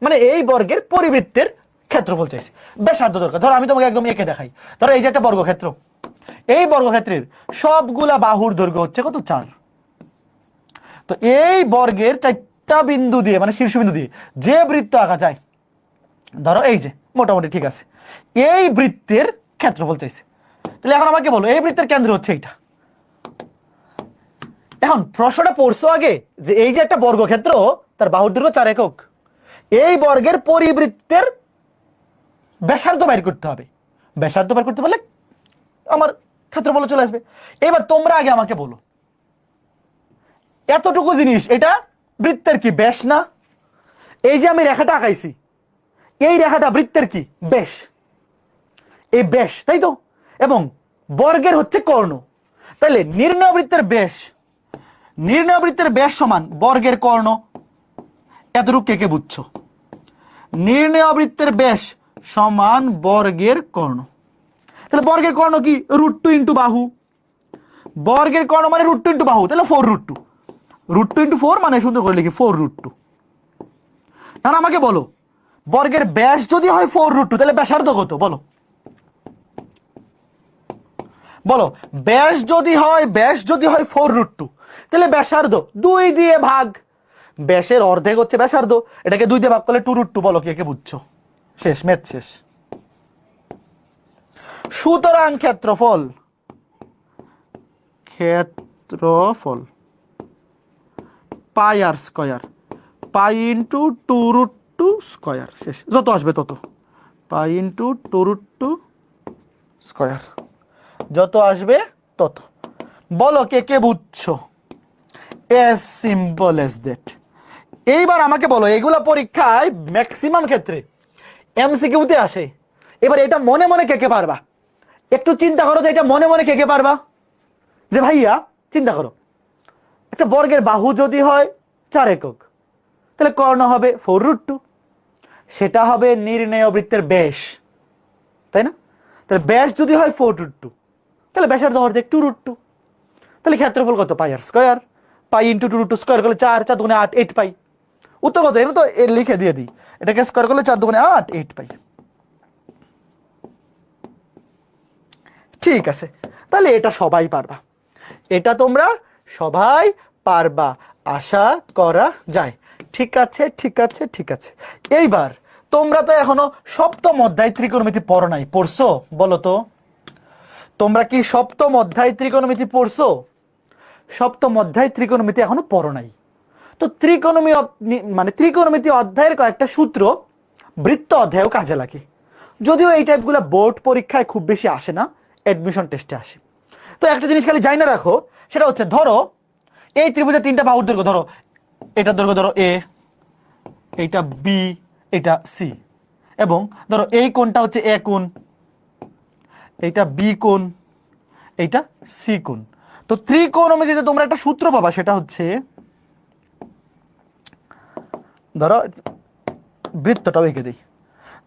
মানে এই বর্গের পরিবৃত্তের ক্ষেত্রফল চাইছে, ব্যাসার্ধ দরকার। ধরো আমি তোমাকে একদম এঁকে দেখাই। ধরো এই যে একটা বর্গক্ষেত্র, এই বর্গক্ষেত্রের সবগুলা বাহুর দৈর্ঘ্য হচ্ছে কত 4। তো এই বর্গের 4টা বিন্দু দিয়ে মানে শীর্ষবিন্দু দিয়ে যে বৃত্ত আঁকা যায়, ধরো এই যে মোটামুটি ঠিক আছে, এই বৃত্তের ক্ষেত্রফল চাইছে। তাহলে এখন আমাকে বলো এই বৃত্তের কেন্দ্র হচ্ছে এইটা। এখন প্রশ্নটা পড়ছো আগে যে এই যে একটা বর্গক্ষেত্র, তার বাহুর দৈর্ঘ্য 4 একক, এই বর্গের পরিবৃত্তের ব্যাসার্ধ বের করতে হবে। ব্যাসার্ধ বের করতে পারলে আমার ক্ষেত্রফল চলে আসবে। এবার তোমরা আগে আমাকে বলো, এতটুকু জিনিস এটা বৃত্তের কি ব্যাস না? এই যে আমি রেখাটা আঁকাইছি, এই রেখাটা বৃত্তের কি ব্যাস, এই ব্যাস, তাই তো? এবং বর্গের হচ্ছে কর্ণ। তাহলে নির্ণয় বৃত্তের ব্যাস, নির্ণয় বৃত্তের ব্যাস সমান বর্গের কর্ণ। এতটুকু কে কে বুঝছো? নির্ণয় বৃত্তের ব্যাস সমান বর্গের কর্ণ। তাহলে বর্গের কর্ণ কি √2 ইন্টু বাহু। বর্গের কর্ণ মানে √2 ইন্টু বাহু, তাহলে 4√2। √2 ইন্টু 4 মানে সুন্দর করে লিখি 4√2। এখন আমাকে বলো বর্গের ব্যাস যদি হয় 4√2 তাহলে ব্যাসার্ধ কত বলো? বলো ব্যাস যদি হয় 4√2 তাহলে ব্যাসার্ধ 2 দিয়ে ভাগ। ব্যাসের অর্ধেক হচ্ছে ব্যাসার্ধ, এটাকে 2 দিয়ে ভাগ করলে 2√2। বলো কে কে বুঝছো? শেষ, ম্যাথ শেষ। সুতরাং ক্ষেত্রফল পাই আর স্কয়ার, পাই ইন্টু 2√2 স্কয়ার। শেষ, যত আসবে তত, পাই ইন্টু 2√2 স্কয়ার, যত আসবে তত। বলো কে কে বুঝছো? as simple as that। এইবার আমাকে বলো, এগুলা পরীক্ষায় ম্যাক্সিমাম ক্ষেত্রে এমসিকিউতে আসে। এবার এটা মনে মনে কে কে পারবা? একটু চিন্তা করো তো, এটা মনে মনে কে কে পারবা? যে ভাইয়া চিন্তা করো, একটা বর্গের বাহু যদি হয় 4 একক, তাহলে কর্ণ হবে 4√2, সেটা হবে নির্ণেয় বৃত্তের ব্যাস, তাই না? তাহলে ব্যাস যদি হয় 4√2 তাহলে ব্যাসার্ধ অর্ধেক 2√2। তাহলে ক্ষেত্রফল কত? পাই আর স্কয়ার, পাই ইন্টু 2√2 স্কয়ার করলে 4, 4 দুগুণে 8, 8 পাই। উত্তর কত? এটা তো লিখে দিয়ে দিই, এটাকে স্কয়ার করলে 4 দুগুণে 8, 8 পাই। ঠিক আছে, তাহলে এটা সবাই পারবা, এটা তোমরা সবাই পারবা, আশা করা যায়। ঠিক আছে ঠিক আছে ঠিক আছে। এইবার তোমরা তো এখনো সপ্তম অধ্যায় ত্রিকোণমিতি পড়ো নাই, পড়ছো? বলো তো তোমরা কি সপ্তম অধ্যায় ত্রিকোণমিতি পড়ছো? সপ্তম অধ্যায় ত্রিকোণমিতি এখনো পড়ো নাই। তো ত্রিকোণমিতি অধ্যায়ের কয়েকটা সূত্র বৃত্ত অধ্যায়ও কাজে লাগে, যদিও এই টাইপগুলো বোর্ড পরীক্ষায় খুব বেশি আসে না, অ্যাডমিশন টেস্টে আসে। তো একটা জিনিস খালি জানা রাখো, সেটা হচ্ছে ধরো এই ত্রিভুজের 3টা বাহুর দৈর্ঘ্য, ধরো এটা দৈর্ঘ্য ধরো এ, এইটা বি, এটা সি, এবং ধরো এই কোণটা হচ্ছে এ কোণ, এইটা বি কোণ, এইটা সি কোণ। তো ত্রিকোণমিতিতে তোমরা একটা সূত্র পাবা, সেটা হচ্ছে ধরো বৃত্তটাও এঁকে দিই।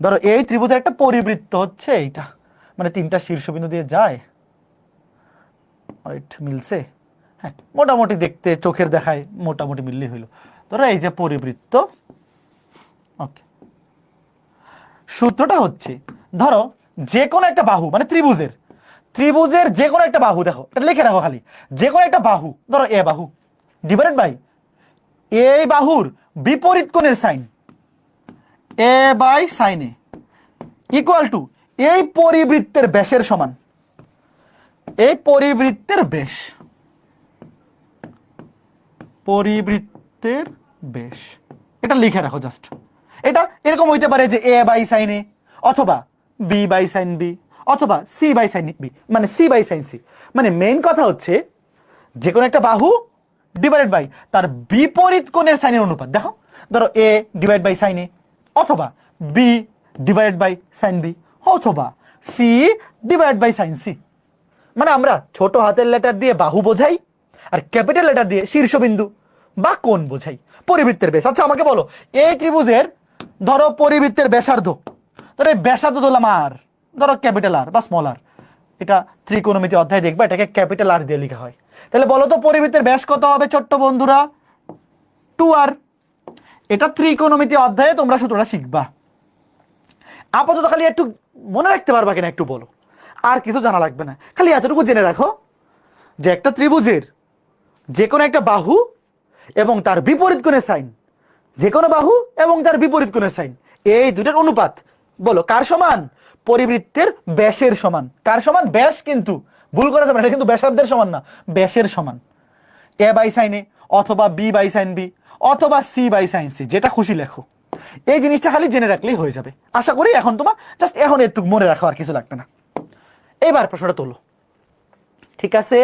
ধরো এই ত্রিভুজের একটা পরিবৃত্ত হচ্ছে এইটা, মানে 3টা শীর্ষবিন্দু দিয়ে যায়, মিলছে? হ্যাঁ, মোটামুটি দেখতে চোখের দেখায় মোটামুটি মিললেই হইলো। ধরো এই যে পরিবৃত্ত, ওকে। সূত্রটা হচ্ছে ধরো যে কোনো একটা বাহু, মানে ত্রিভুজের যে কোনো একটা বাহু, দেখো এটা লিখে রাখো খালি, যে কোনো একটা বাহু, ধরো এ বাহু ডিভাইডেড বাই এই বাহুর বিপরীত কোণের sine, a by sine a, equal to এই পরিবৃত্তের ব্যাসের সমান, এই পরিবৃত্তের ব্যাস, পরিবৃত্তের ব্যাস। এটা লিখে রাখো জাস্ট। এটা এরকম হইতে পারে যে এ বাই সাইন এ, অথবা বি বাই সাইন বি, অথবা সি বাই সাইন বি, মানে সি বাই সাইন সি। মানে মেইন কথা হচ্ছে যে কোনো একটা বাহু ডিভাইডেড বাই তার বিপরীত কোণের সাইনের অনুপাত। দেখো ধরো A divide by sine A, অথবা B divided by sine B, অথবা C divide by sine C. মানে আমরা ছোট হাতের লেটার দিয়ে বাহু বোঝাই, আর ক্যাপিটাল লেটার দিয়ে শীর্ষবিন্দু বা কোণ বোঝাই, পরিবৃত্তের ব্যাস। আচ্ছা আমাকে বলো, এই ত্রিভুজের ধরো পরিবৃত্তের ব্যাসার্ধ, ধরো এই ব্যাসার্ধ ধরলাম আর, ধরো ক্যাপিটাল আর বা স্মল আর, এটা ত্রিকোণমিতি অধ্যায় দেখবা এটাকে ক্যাপিটাল আর দিয়ে লেখা হয়। তাহলে বলো তো পরিবৃত্তের ব্যাস কত হবে ছোট্ট বন্ধুরা? 2r। এটা ত্রিকোণমিতি অধ্যায়ে তোমরা সূত্রটা শিখবা। আপাতত খালি একটু মনে রাখতে পারবা কিনা একটু বলো। আর কিছু জানা লাগবে না, খালি এতটুকু জেনে রাখো যে একটা ত্রিভুজের যে কোনো একটা বাহু এবং তার বিপরীত কোণের সাইন, যে কোনো বাহু এবং তার বিপরীত কোণের সাইন, এই দুটার অনুপাত বলো কার সমান? পরিবৃত্তের ব্যাসের সমান। কার সমান? ব্যাস, কিন্তু ভুল করা যাবে না, এটা কিন্তু ব্যাসার্ধের সমান না, ব্যাসের সমান। এ বাই সাইন এ অথবা বি বাই সাইন বি অথবা সি বাই সাইন সি, যেটা খুশি লেখো। এই জিনিসটা খালি জেনে রাখলেই হয়ে যাবে। আশা করি এখন তোমার জাস্ট এখন একটু মনে রাখো, আর কিছু লাগবে না। এবার প্রশ্নটা তোলো, ঠিক আছে?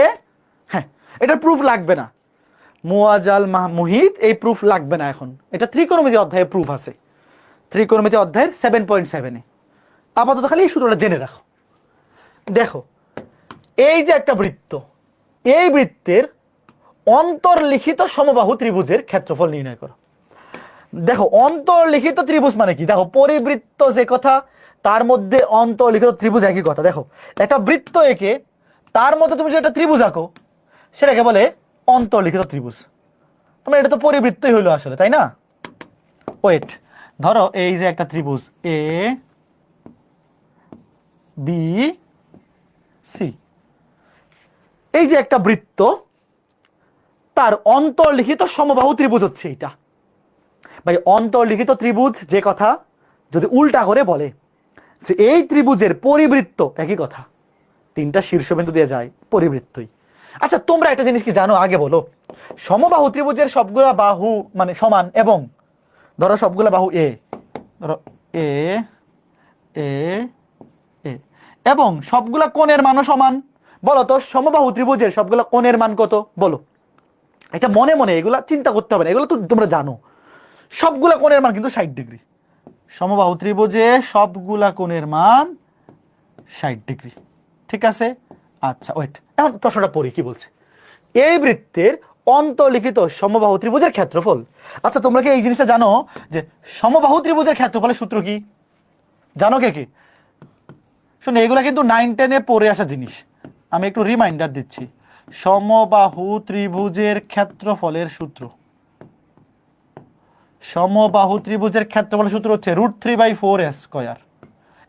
হ্যাঁ, এটার প্রুফ লাগবে না, মুয়াজাল মুহিত, এই প্রুফ লাগবে না এখন। এটা ত্রিকোণমিতি অধ্যায়ে প্রুফ আছে, ত্রিকোণমিতি অধ্যায়ের 7.7 এ। আপাতত খালি এই সূত্রটা জেনে রাখো। দেখো, এই যে একটা বৃত্ত, এই বৃত্তের অন্তর্লিখিত সমবাহু ত্রিভুজের ক্ষেত্রফল নির্ণয় করো। দেখো, অন্তর্লিখিত ত্রিভুজ মানে কি? দেখো, পরিবৃত্ত যে কথা, তার মধ্যে অন্তর্লিখিত ত্রিভুজ একই কথা। দেখো, একটা বৃত্ত এঁকে তার মধ্যে তুমি যদি একটা ত্রিভুজ আঁকো, সেটাকে বলে অন্তর্লিখিত ত্রিভুজ। তোমার এটা তো পরিবৃত্তই হইলো আসলে, তাই না? ওয়েট, ধরো এই যে একটা ত্রিভুজ এ বি সি, এই যে একটা বৃত্ত, তার অন্তর্লিখিত সমবাহু ত্রিভুজ হচ্ছে এইটা। ভাই, অন্তর্লিখিত ত্রিভুজ যে কথা যদি উল্টা করে বলে যে এই ত্রিভুজের পরিবৃত্ত, একই কথা, তিনটা শীর্ষবিন্দু দিয়ে যায়, পরিবৃত্তই। আচ্ছা, তোমরা একটা জিনিস কি জানো? আগে বলো, সমবাহু ত্রিভুজের সবগুলা বাহু মানে সমান, এবং ধরো সবগুলা বাহু এ, ধরো এ এ এ, এবং সবগুলা কোণের মানও সমান। বলো তো, সমবাহু ত্রিভুজের সবগুলা কোণের মান কত? বলো। এটা মনে মনে এগুলা চিন্তা করতে হবে না, এগুলো তো তোমরা জানো। সবগুলা কোণের মান কিন্তু 60 ডিগ্রি। সমবাহু ত্রিভুজে সবগুলা কোণের মান 60 ডিগ্রি, ঠিক আছে? আচ্ছা, ওয়েট, এখন প্রশ্নটা পড়ি কি বলছে। এই বৃত্তের অন্তর্লিখিত সমবাহু ত্রিভুজের ক্ষেত্রফল। আচ্ছা, তোমরা কি এই জিনিসটা জানো যে সমবাহু ত্রিভুজের ক্ষেত্রফলের সূত্র কি? জানো কে কি? শুনে, এগুলা কিন্তু 9-10-এ পড়ে আসা জিনিস, আমি একটু রিমাইন্ডার দিচ্ছি। সমবাহু ত্রিভুজের ক্ষেত্রফলের সূত্র, সমবাহু ত্রিভুজের ক্ষেত্রফলের সূত্র হচ্ছে √3/4 স্কয়ার।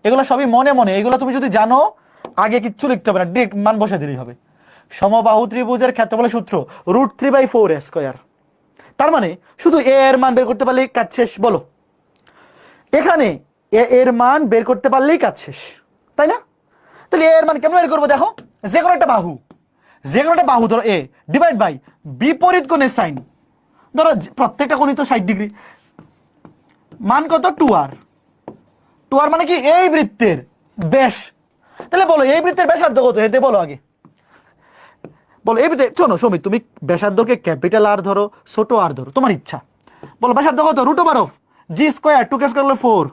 এগুলো সবই মনে মনে, এগুলো তুমি যদি জানো আগে কিচ্ছু লিখতে হবে না, ডিরেক্ট মান বসে দিলেই হবে। সমবাহু ত্রিভুজের ক্ষেত্রফলের সূত্র √3/4 স্কয়ার। তার মানে শুধু এ এর মান বের করতে পারলেই কাজ শেষ। বলো, এখানে এ এর মান বের করতে পারলেই কাজ শেষ, তাই না? তাহলে এ এর মান কেমন বের করবো? দেখো, যে কোনো একটা বাহু, যে কোনো একটা বাহু ধরো এ, ডিভাইড বাই বিপরীত কোণের সাইন। ধরো প্রত্যেকটা কোণই তো 60 ডিগ্রি, মান কত? 2r। 2r মানে কি? এই বৃত্তের ব্যাস। তাহলে বলো, এই বৃত্তের ব্যাসার্ধ কত? এতে বলো আগে, বলো এই বৃত্তের। শোনো সমিত, তুমি ব্যাসার্ধকে ক্যাপিটাল আর ধরো, ছোট আর ধরো, তোমার ইচ্ছা। বলো ব্যাসার্ধ কত? √g², 2k² করলে 4,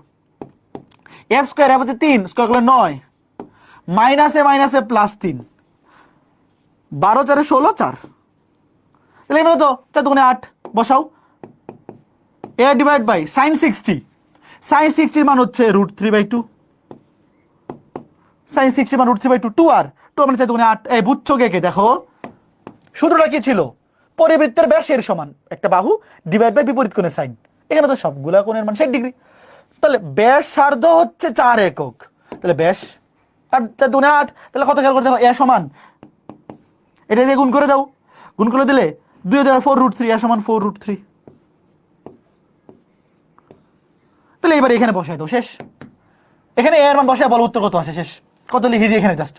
f² f হচ্ছে 3, স্কয়ার করলে 9, মাইনাসে মাইনাসে +3, 12 4 16 4। তাহলে এখানে কত? 4 2 8, বসাও। এ ডিভাইড বাই sin 60, sin 60 এর মান হচ্ছে √3/2, sin 60 এর মান √3/2, 2r, 2 মানে 4 2 8। এই বুঝছো কে? দেখো, সূত্রটা কি ছিল? পরিবৃত্তের ব্যাসের সমান একটা বাহু ডিভাইড বাই বিপরীত কোণের সাইন। এখানে তো সবগুলা কোণের মান 60 ডিগ্রি, তাহলে ব্যাসার্ধ হচ্ছে 4 একক। তাহলে ব্যাস, আর 4 2 8, তাহলে কত খেয়াল করে দেখো, এ সমান এটা দিয়ে গুণ করে দাও, গুণ করে দিলে 2 দেওয়া 4√3, এ সমান 4√3। তাহলে এবার এখানে বসায় দাও, শেষ। এখানে এর মান বসায় বলো উত্তর কত আসে, শেষ। কত লিখেছি এখানে, জাস্ট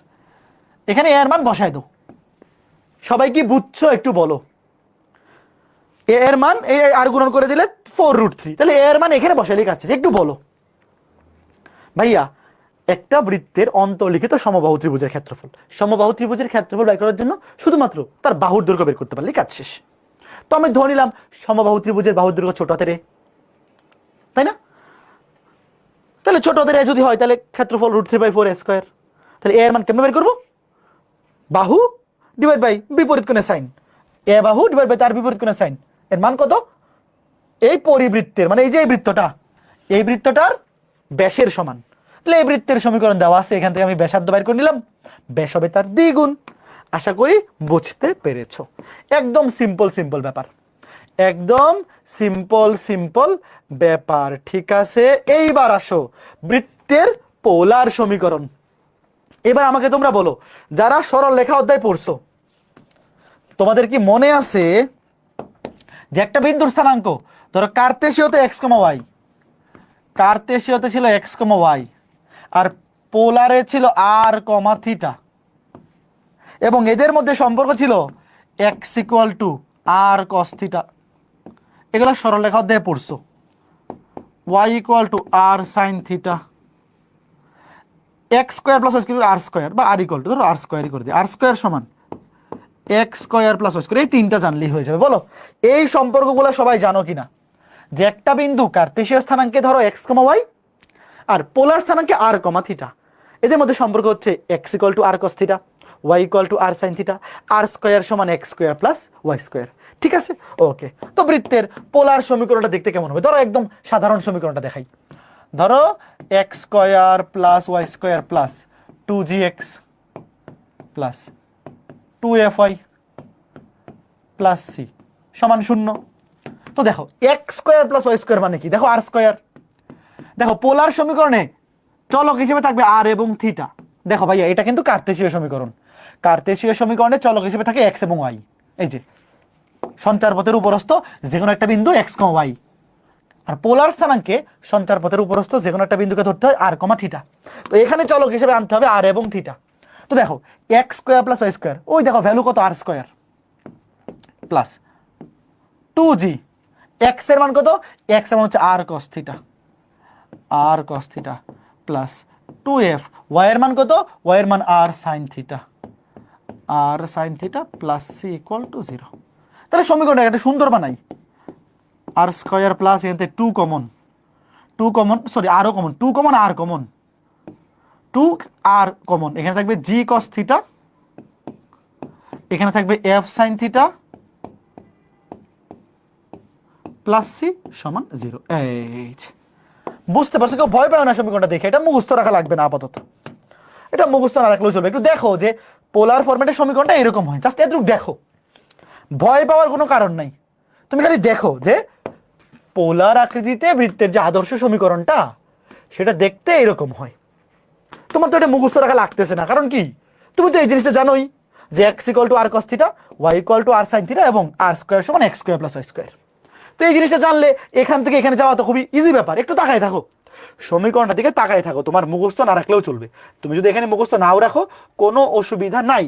এখানে এর মান বসায় দাও। সবাই কি বুঝছো একটু বলো? এর মান এই আর গুণন করে দিলে 4√3, তাহলে এর মান এখানে বসাইলেই কাজ, একটু বলো ভাইয়া। একটা বৃত্তের অন্তর্লিখিত সমবাহু ত্রিভুজের ক্ষেত্রফল, সমবাহু ত্রিভুজের ক্ষেত্রফল বের করার জন্য শুধুমাত্র তার বাহুর দৈর্ঘ্য বের করতে পারলেই কাজ শেষ। তো আমি ধরে নিলাম সমবাহু ত্রিভুজের বাহুর দৈর্ঘ্য ছোট হাতের এ, তাই না? তাহলে ছোট হাতের এ যদি হয়, তাহলে ক্ষেত্রফল √3/4 স্কয়ার। তাহলে এর মান কেমন বের করবো? বাহু ডিভাইড বাই বিপরীত কোণের সাইন, এ বাহু ডিভাইড বাই তার বিপরীত কোণের সাইন। এর মান কত? এই পরিবৃত্তের মানে এই যে এই বৃত্তটা, এই বৃত্তটার ব্যাসের সমান। তাহলে এই বৃত্তের সমীকরণ দেওয়া আছে, এখান থেকে আমি ব্যাসার্ধ বের করে নিলাম, ব্যাস হবে তার দ্বিগুণ। আশা করি বুঝতে পেরেছো। একদম সিম্পল সিম্পল ব্যাপার, একদম সিম্পল সিম্পল ব্যাপার, ঠিক আছে? এইবার আসো বৃত্তের পোলার সমীকরণ। এবার আমাকে তোমরা বলো, যারা সরল রেখা অধ্যায় পড়ছো, তোমাদের কি মনে আছে যে একটা বিন্দুর স্থানাঙ্ক, ধরো কার্তেশীয়তে এক্স কমা ওয়াই, কার্তেশীয়তে ছিল এক্স কমা ওয়াই, আর পোলারে ছিল আর কমা থিটা, এবং এদের মধ্যে সম্পর্ক ছিল x equal to R cos theta. এগুলো সরলরেখা অধ্যায়ে পড়ছো। Y equal to R sine theta, x square plus Y square r square, বা আর ইকুয়াল টু ধরো আর স্কোয়ারই করে দিই, আর স্কোয়ার সমান x square plus Y square. এই তিনটা জানলেই হয়ে যাবে। বলো এই সম্পর্কগুলো সবাই জানো কিনা, যে একটা বিন্দু কার্তেশীয় স্থানাঙ্কে ধরো এক্স কমা ওয়াই, আর পোলার স্থানাঙ্কে আর কমা থিটা, এদের মধ্যে সম্পর্ক হচ্ছে X equal to R cos theta, Y equal to R sine theta, R square সমান x square plus Y square. ঠিক আছে, ওকে। তো বৃত্তের পোলার সমীকরণটা দেখতে কেমন হবে? ধরো একদম সাধারণ সমীকরণটা দেখাই। ধরো x square plus Y square plus 2gx plus 2fy plus c সমান 0। তো দেখো x square plus Y square মানে কি? দেখো আর স্কোয়ার। দেখো পোলার সমীকরণে চলক হিসেবে থাকবে আর এবং থিটা। দেখো ভাইয়া এটা কিন্তু কার্তেশীয় সমীকরণ, কার্তেশীয় সমীকরণে চলক হিসেবে থাকে এক্স এবং ওয়াই। এই যে সঞ্চার পথের উপরস্থ যে কোনো একটা বিন্দু এক্স কমা ওয়াই, আর পোলার স্থানাঙ্কে সঞ্চার পথের উপরস্থ যে কোনো একটা বিন্দুকে ধরতে হয় আর কমা থিটা। তো এখানে চলক হিসেবে আনতে হবে আর এবং থিটা। তো দেখো x square plus Y square, ওই দেখো ভ্যালু কত, আর স্কোয়ার প্লাস 2g, এক্স এর মান কত? এক্স এর মান হচ্ছে R cos theta, R cos theta plus 2f, Y এর মান কত? ওয়াই এর মান R sine theta, R sine theta plus C equal to 0। তাহলে সমীকরণটা একটা সুন্দর বানাই, আর স্কোয়ার প্লাস এখান থেকে 2 কমন, 2 কমন, সরি আরও common, 2 common r common, 2 r common, এখানে থাকবে জি কস থিটা, এখানে থাকবে f sine theta plus c সমান 0। এই বুঝতে পারছো? কেউ ভয় পায় না সমীকরণটা দেখে, এটা মুখস্থ রাখা লাগবে না আপাতত, এটা মুখস্থ না রাখলেও চলবে। একটু দেখো যে পোলার ফরম্যাটের সমীকরণটা এরকম হয়, জাস্ট এটুকু দেখো, ভয় পাওয়ার কোনো কারণ নাই। তুমি খালি দেখো যে পোলার আকৃতিতে বৃত্তের যে আদর্শ সমীকরণটা সেটা দেখতে এরকম হয়। তোমার তো এটা মুখস্থ রাখা লাগতেছে না, কারণ কি তুমি তো এই জিনিসটা জানোই যে x equal to R cos theta, Y equal to R sine theta এবং আর স্কোয়ার সমান x square plus Y square. তো এই জিনিসটা জানলে এখান থেকে এখানে যাওয়া তো খুবই ইজি ব্যাপার। একটু তাকায় থাকো সমীকরণটা দিকে, তাকায় থাকো, তোমার মুখস্থ না রাখলেও চলবে। তুমি যদি এখানে মুখস্থ নাও রাখো কোনো অসুবিধা নাই,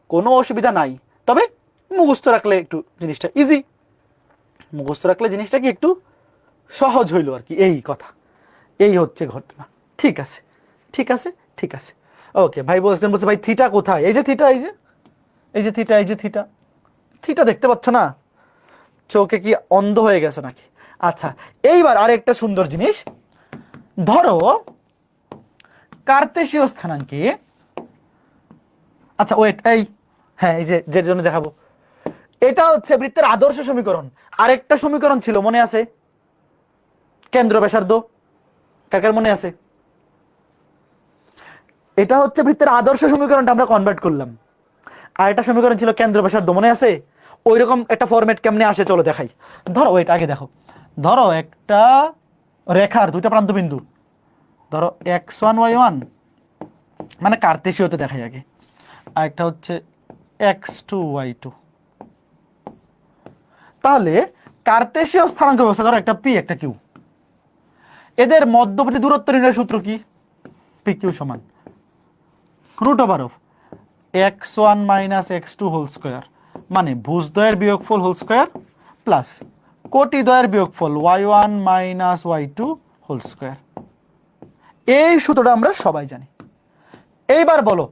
কোনো অসুবিধা নাই, তবে মুখস্থ রাখলে একটু জিনিসটা ইজি, মুখস্থ রাখলে জিনিসটা কি একটু সহজ হইলো আর কি, এই কথা, এই হচ্ছে ঘটনা। ঠিক আছে, ঠিক আছে, ঠিক আছে, ওকে। ভাই বলছেন, বলছে ভাই থিটা কোথায়? এই যে থিটা, এই যে এই যে থিটা, এই যে থিটা, থিটা দেখতে পাচ্ছ না? চোখে কি অন্ধ হয়ে গেছে নাকি? আচ্ছা, এইবার আরেকটা সুন্দর জিনিস, ধরো কার্তেশীয় স্থানাঙ্কে, আচ্ছা ওয়েট, এই হ্যাঁ এই যে যের জন্য দেখাবো, এটা হচ্ছে বৃত্তের আদর্শ সমীকরণ। আরেকটা সমীকরণ ছিল মনে আছে, কেন্দ্র ব্যাসার্ধ, কার কার মনে আছে? এটা হচ্ছে বৃত্তের আদর্শ সমীকরণটা আমরা কনভার্ট করলাম। আর একটা সমীকরণ ছিল কেন্দ্র ব্যাসার্ধ, মনে আছে? ওই রকম একটা ফরম্যাট কেমনে আসে চলো দেখাই। ধরো ওইটা আগে দেখো, ধরো একটা রেখার দুইটা প্রান্ত বিন্দু, ধরো x1 y1, মানে কার্তেশীয়তে দেখাই আগে, আর একটা হচ্ছে x2 y2। তাহলে কার্তেশীয় স্থানাঙ্ক ব্যবস্থা, ধরো একটা পি একটা কিউ, এদের মধ্যবর্তী দূরত্ব নির্ণয়ের সূত্র কি? পি কিউ সমান root over of x1 minus x2 whole square, মানে ভুজদ্বয়ের বিয়োগফল হোল স্কোয়ার প্লাস কোটিদ্বয়ের বিয়োগফল y1 minus y2 whole square. এই সূত্রটা আমরা সবাই জানি। এইবার বলো,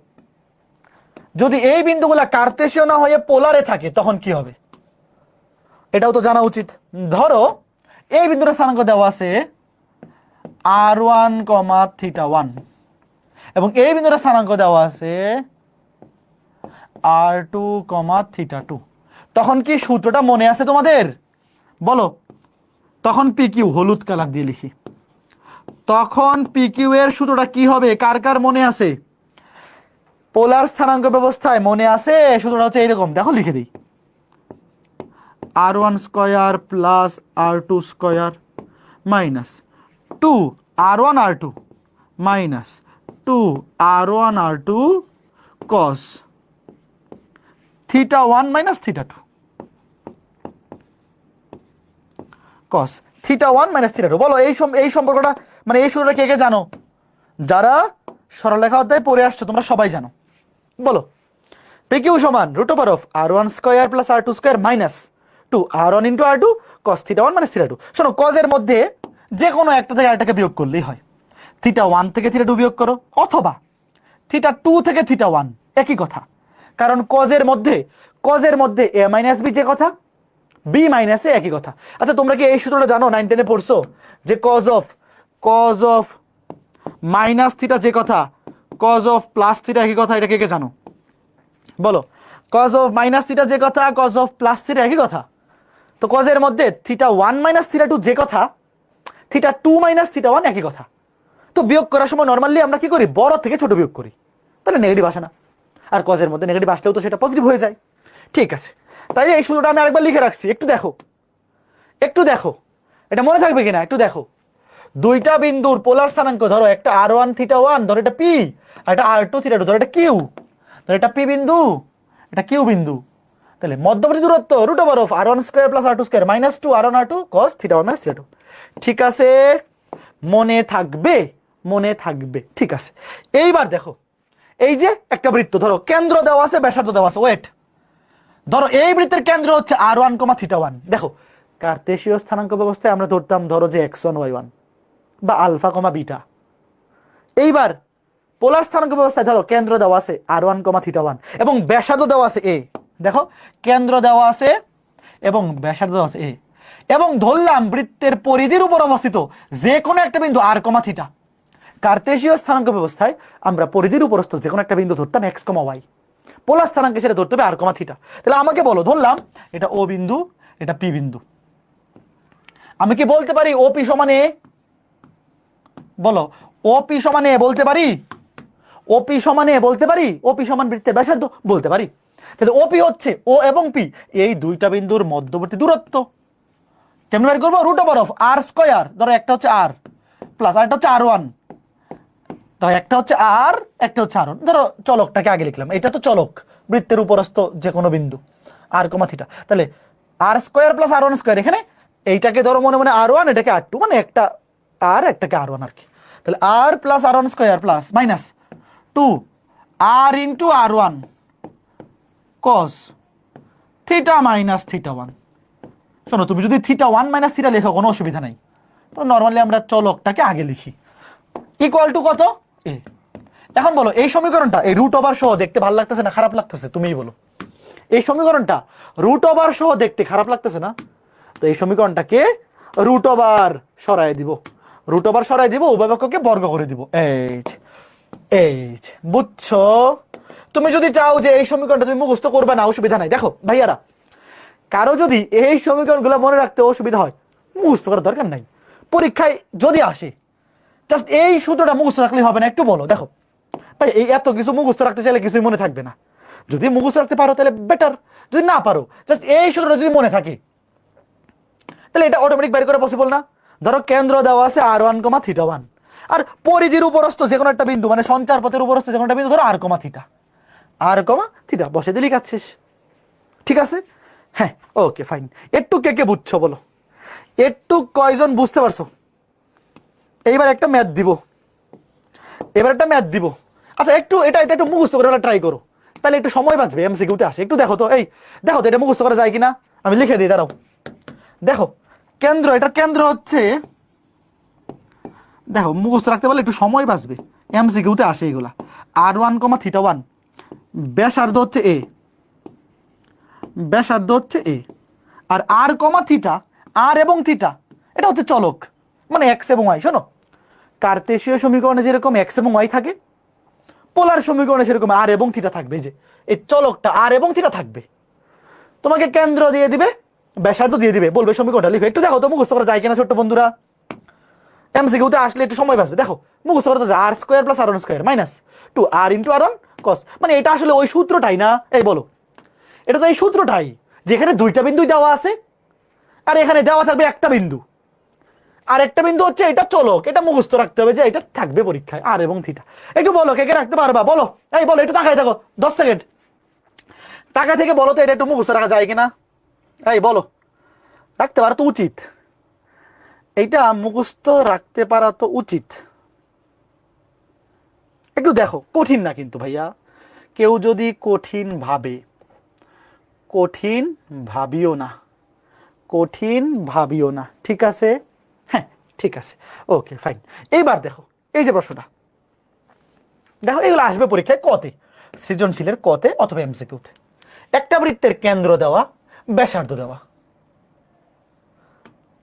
যদি এই বিন্দুগুলা কার্তেশীয় না হয়ে পোলারে থাকে তখন কি হবে? এটাও তো জানা উচিত। ধরো এই বিন্দুটার স্থানাঙ্ক দেওয়া আছে r1, θ1, এবং এই বিন্দুটার স্থানাঙ্ক দেওয়া আছে r2, θ2। তখন কি সূত্রটা মনে আছে তোমাদের? বলো। তখন PQ হলুদ কালার দিয়ে লিখি, তখন PQ এর সূত্রটা কি হবে? কার কার মনে আছে? পোলার স্থানাঙ্ক ব্যবস্থায় মনে আছে সূত্রটা হচ্ছে এইরকম, দেখো লিখে দিই, r1 square plus r2 square minus 2 r1 r2 minus two R1 R2 cos θ1 minus θ2 cos θ1 minus θ2। বলো এই সম্পর্কটা মানে এই সূত্রটা কে কে জানো? যারা সরলরেখা অধ্যায় পড়ে আসছো তোমরা সবাই জানো। বলো PQ সমান √R1 square plus R2 square minus 2R1 × R2 cos θ1 minus θ2। শোনো cos এর মধ্যে যে কোনো একটা থেকে আরেকটাকে বিয়োগ করলেই হয়। θ1 থেকে θ2 বিয়োগ করো অথবা θ2 থেকে θ1 একই কথা, কারণ cos এর মধ্যে a মাইনাস b যে কথা b মাইনাস a একই কথা। আচ্ছা তোমরা কি এই সূত্রটা জানো? 9 10 এ পড়ছো যে cos of মাইনাস থিটা যে কথা cos of প্লাস থিটা একই কথা, এটা কে কে জানো? বলো cos of মাইনাস থিটা যে কথা cos of প্লাস থিটা একই কথা। তো cos এর মধ্যে θ1 মাইনাস θ2 যে কথা θ2 মাইনাস θ1 একই কথা। তো বিয়োগ করার সময় নরমালি আমরা কি করি? বড় থেকে ছোট বিয়োগ করি, তাহলে নেগেটিভ আসে না। আর cos এর মধ্যে নেগেটিভ আসলেও তো সেটা পজিটিভ হয়ে যায়। ঠিক আছে, তাই এই সূত্রটা আমি আরেকবার লিখে রাখছি, একটু দেখো এটা মনে থাকবে কিনা একটু দেখো। দুইটা বিন্দুর পোলার স্থানাঙ্ক, ধরো একটা R1 θ1 ধরো এটা P, আর এটা R2 θ2 ধরো এটা Q, ধরো এটা P বিন্দু এটা Q বিন্দু, তাহলে মধ্যবর্তী দূরত্ব √R1 square plus R2 square minus 2R1 R2 cos θ1 minus θ2। ঠিক আছে, মনে থাকবে ঠিক আছে। এইবার দেখো এই যে একটা বৃত্ত, ধরো কেন্দ্র দেওয়া আছে ব্যাসার্ধ দেওয়া আছে। ওয়েট, ধরো এই বৃত্তের কেন্দ্র হচ্ছে R1, θ1। দেখো কার্তেশীয় স্থানাঙ্ক ব্যবস্থায় আমরা ধরতাম ধরো যে x1 y1 বা আলফা বিটা। এইবার পোলার স্থানাঙ্ক ব্যবস্থায় ধরো কেন্দ্র দেওয়া আছে R1, θ1 এবং ব্যাসার্ধ দেওয়া আছে a। দেখো কেন্দ্র দেওয়া আছে এবং ব্যাসার্ধ দেওয়া আছে a, এবং ধরলাম বৃত্তের পরিধির উপর অবস্থিত যে কোনো একটা বিন্দু r, θ। কার্তেশীয় স্থানাঙ্ক ব্যবস্থায় আমরা পরিধির উপরস্থ যে কোনো একটা বিন্দু ধরতাম x, y। পোলার স্থানাঙ্কে সেটা ধরতে হবে r, θ। তাহলে আমাকে বলো, ধরলাম এটা o বিন্দু এটা p বিন্দু, আমি কি বলতে পারি OP সমান a? বলো OP সমান a বলতে পারি? OP সমান a বলতে পারি? OP সমান বৃত্তের ব্যাসার্ধ বলতে পারি। তাহলে OP হচ্ছে O এবং P এই দুইটা বিন্দুর মধ্যবর্তী দূরত্ব। কেমন বের করবো? √R স্কয়ার, ধরো একটা হচ্ছে R প্লাস আরেকটা হচ্ছে R1, তো একটা হচ্ছে R একটা হচ্ছে R1। ধরো চলকটাকে আগে লিখলাম, এটা তো চলক বৃত্তের উপরস্থ যে কোনো বিন্দু r, θ। তাহলে R square plus R1 square, এখানে এইটাকে ধরো মনে মনে R1 এটাকে R2, মানে একটা R একটাকে R1 আর কি। তাহলে R plus R1 square plus minus 2R × R1 cos θ minus θ1। শোনো তুমি যদি θ1 মাইনাস θ লেখো কোনো অসুবিধা নাই, তো নর্মালি আমরা চলকটাকে আগে লিখি ইকুয়াল টু কত a। এখন বলো এই সমীকরণটা এই √ওভার সহ দেখতে ভালো লাগতেছে না খারাপ লাগতেছে? তুমিই বলো। এই সমীকরণটা √ওভার সহ দেখতে খারাপ লাগতেছে না? তো এই সমীকরণটাকে √ওভার সরায় দিব, উভয় পক্ষকে বর্গ করে দিব। এই বুঝছো? তুমি যদি চাও যে এই সমীকরণটা তুমি মুখস্থ করবে না, অসুবিধা নাই। দেখো ভাইয়ারা, কারো যদি এই সমীকরণগুলো মনে রাখতে অসুবিধা হয় মুখস্থ করার দরকার নাই। পরীক্ষায় যদি আসে জাস্ট এই সূত্রটা মুখস্থ রাখলে হবে না। একটু বলো, দেখো ভাই এই এত কিছু মুখস্থ রাখতে চাইলে কিছুই মনে থাকবে না। যদি মুখস্থ রাখতে পারো তাহলে বেটার, যদি না পারো জাস্ট এই সূত্রটা যদি মনে থাকে তাহলে এটা অটোমেটিক বের করা পসিবল না? ধরো কেন্দ্র দেওয়া আছে R1, θ1 আর পরিধির উপরস্থ যে কোনো একটা বিন্দু, মানে সঞ্চার পথের উপরস্থ যে কোনো একটা বিন্দু ধরো r, θ বসে দিলেই কাজ শেষ। ঠিক আছে, হ্যাঁ ওকে ফাইন। একটু কে কে বুঝছো বলো, একটু কয়জন বুঝতে পারছো? এইবার একটা ম্যাথ দিব, আচ্ছা একটু এটা একটু মুখস্থ করে ট্রাই করো, তাহলে একটু সময় বাঁচবে, MCQতে আসে। একটু দেখো তো, দেখো তো এটা মুখস্থ করা যায় কিনা, আমি লিখে দিই দাঁড়াও। দেখো এটা কেন্দ্র হচ্ছে, দেখো মুখস্থ রাখতে পারলে একটু সময় বাঁচবে, MCQতে আসে এগুলা। R1, θ1 ব্যাসার্ধ হচ্ছে a, আর r, θ r এবং θ এটা হচ্ছে চলক, মানে x এবং y। শোনো কার্তেশীয় সমীকরণে যেরকম x এবং y থাকে, পোলার সমীকরণে সেরকম r এবং θ থাকবে। যে এই চলকটা r এবং θ থাকবে, তোমাকে কেন্দ্র দিয়ে দিবে ব্যাসার্ধ দিয়ে দিবে, বলবে সমীকরণটা লিখো। একটু দেখো তো মুখস্থ করা যায় কিনা ছোট্ট বন্ধুরা, MCQতে আসলে একটু সময় বাঁচবে। দেখো মুখস্থ করতে R square plus R1 square minus 2R × R1 cos, মানে এটা আসলে ওই সূত্রটাই না? এই বলো, এটা তো এই সূত্রটাই যেখানে দুইটা বিন্দু দেওয়া আছে আর এখানে দেওয়া থাকবে একটা বিন্দু, আর একটা বিন্দু হচ্ছে এটা চলক, এটা মুখস্থ রাখতে হবে যে এটা থাকবে পরীক্ষায়, আর এবং থিটা। একটু বলো কে কে রাখতে পারবা, বলো, এই বলো, একটু তাকায় থাকো 10 সেকেন্ড, তাকা থেকে বলো তো এটা একটু মুখস্থ রাখা যায় কিনা, এই বলো, রাখতে পারা তো উচিত, এইটা মুখস্থ রাখতে পারা তো উচিত। একটু দেখো, কঠিন না কিন্তু ভাইয়া, কেউ যদি কঠিন ভাবে, কঠিন ভাবিও না, কঠিন ভাবিও না, ঠিক আছে? হ্যাঁ ঠিক আছে, ওকে ফাইন। এইবার দেখো এই যে প্রশ্নটা, দেখো এগুলো আসবে পরীক্ষায় কতে, সৃজনশীলের কতে অথবা এমসিকিউতে। একটা বৃত্তের কেন্দ্র দেওয়া, ব্যাসার্ধ দেওয়া,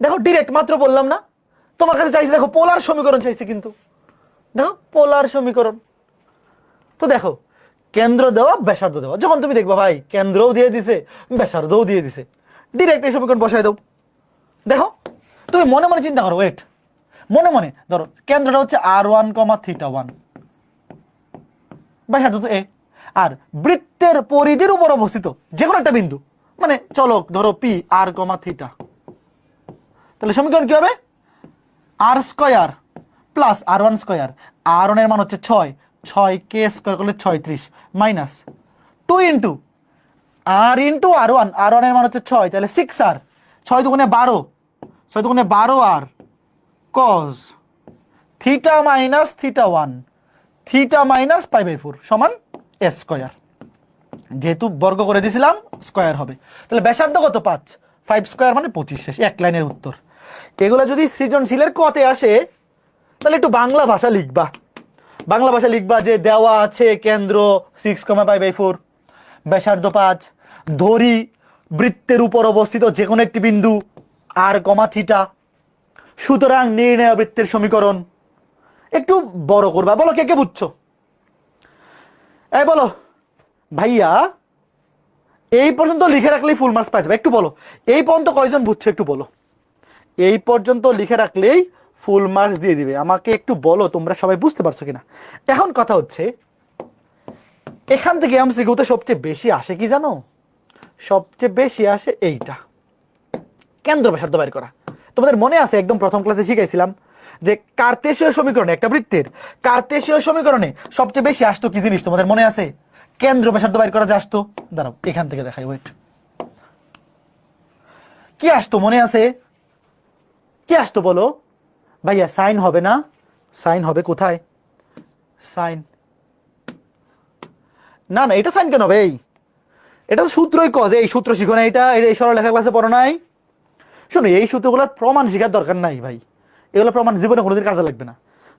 দেখো ডিরেক্ট মাত্র বললাম না, তোমার কাছে চাইছে দেখো পোলার সমীকরণ চাইছে, কিন্তু দেখো পোলার সমীকরণ। তো দেখো কেন্দ্র দেওয়া ব্যাসার্ধ দেওয়া, যখন তুমি দেখবা ভাই কেন্দ্রও দিয়ে দিছে ব্যাসার্ধও দিয়ে দিছে, ডিরেক্ট এই সমীকরণ বসাই দাও। দেখো তুমি মনে মনে চিন্তা করো, ওয়েট, মনে মনে ধরো কেন্দ্রটা হচ্ছে r1, θ1, ব্যাসার্ধ তো এ, আর বৃত্তের পরিধির উপর অবস্থিত যে কোনো একটা বিন্দু, মানে চলক ধরো p r, θ, তাহলে সমীকরণ কি হবে? r square plus r1 square, r1 এর মান হচ্ছে 6, 6 কে স্কয়ার করলে 36 minus 2 into r into r1, r1 এর মান হচ্ছে 6, তাহলে 6r, 6 দুগুণে 12, 6 দুগুণে 12r cos theta minus θ1, theta minus π/4 সমান s স্কয়ার, যেহেতু বর্গ করে দিয়েছিলাম স্কয়ার হবে। তাহলে ব্যাসার্ধ কত? 5, 5 স্কয়ার মানে 25, শেষ, এক লাইনের উত্তর। এগুলো যদি সৃজনশীলের কতে আসে তাহলে একটু বাংলা ভাষা লিখবা, বাংলা ভাষা লিখবা যে দেওয়া আছে কেন্দ্র 6, π/4, ব্যাসার্ধ 5, ধরি বৃত্তের উপর অবস্থিত যে কোনো একটি বিন্দু r, θ, সুতরাং নির্ণয় বৃত্তের সমীকরণ। একটু বড় করবা, বলো কে কে বুঝছো, এই বলো ভাইয়া, এই পর্যন্ত লিখে রাখলেই ফুল মার্কস পাওয়া যাবে, একটু বলো এই পর্যন্ত কয়জন বুঝছো, একটু বলো, এই পর্যন্ত লিখে রাখলেই ফুল মার্কস দিয়ে দিবে, আমাকে একটু বলো তোমরা সবাই বুঝতে পারছো কিনা। এখন কথা হচ্ছে এখান থেকে এমসিকিউতে সবচেয়ে বেশি আসে কি জানো? সবচেয়ে বেশি আসে এইটা, কেন্দ্র ব্যাসার্ধ বের করা। তোমাদের মনে আছে একদম প্রথম ক্লাসে শিখাইছিলাম যে কার্তেশীয় সমীকরণে, একটা বৃত্তের কার্তেশীয় সমীকরণে সবচেয়ে বেশি আসতো কি জিনিস তোমাদের মনে আছে? কেন্দ্র ব্যাসার্ধ বের করা যে আসতো, দাঁড়াও এখান থেকে দেখাই, ওয়েট, কি আসতো মনে আছে? কি আসতো বলো ভাইয়া? সাইন হবে না? সাইন হবে কোথায়? সাইন না না, এটা সাইন কেন হবে? এটা তো সূত্রই কজ, এই সূত্র শিখো না, এটা এই সরলরেখা ক্লাসে পড়ো নাই? শোনো এই সূত্রগুলোর প্রমাণ শেখার দরকার নাই ভাই, এগুলো প্রমাণ জীবনে কোনোদিন কাজে লাগবে না।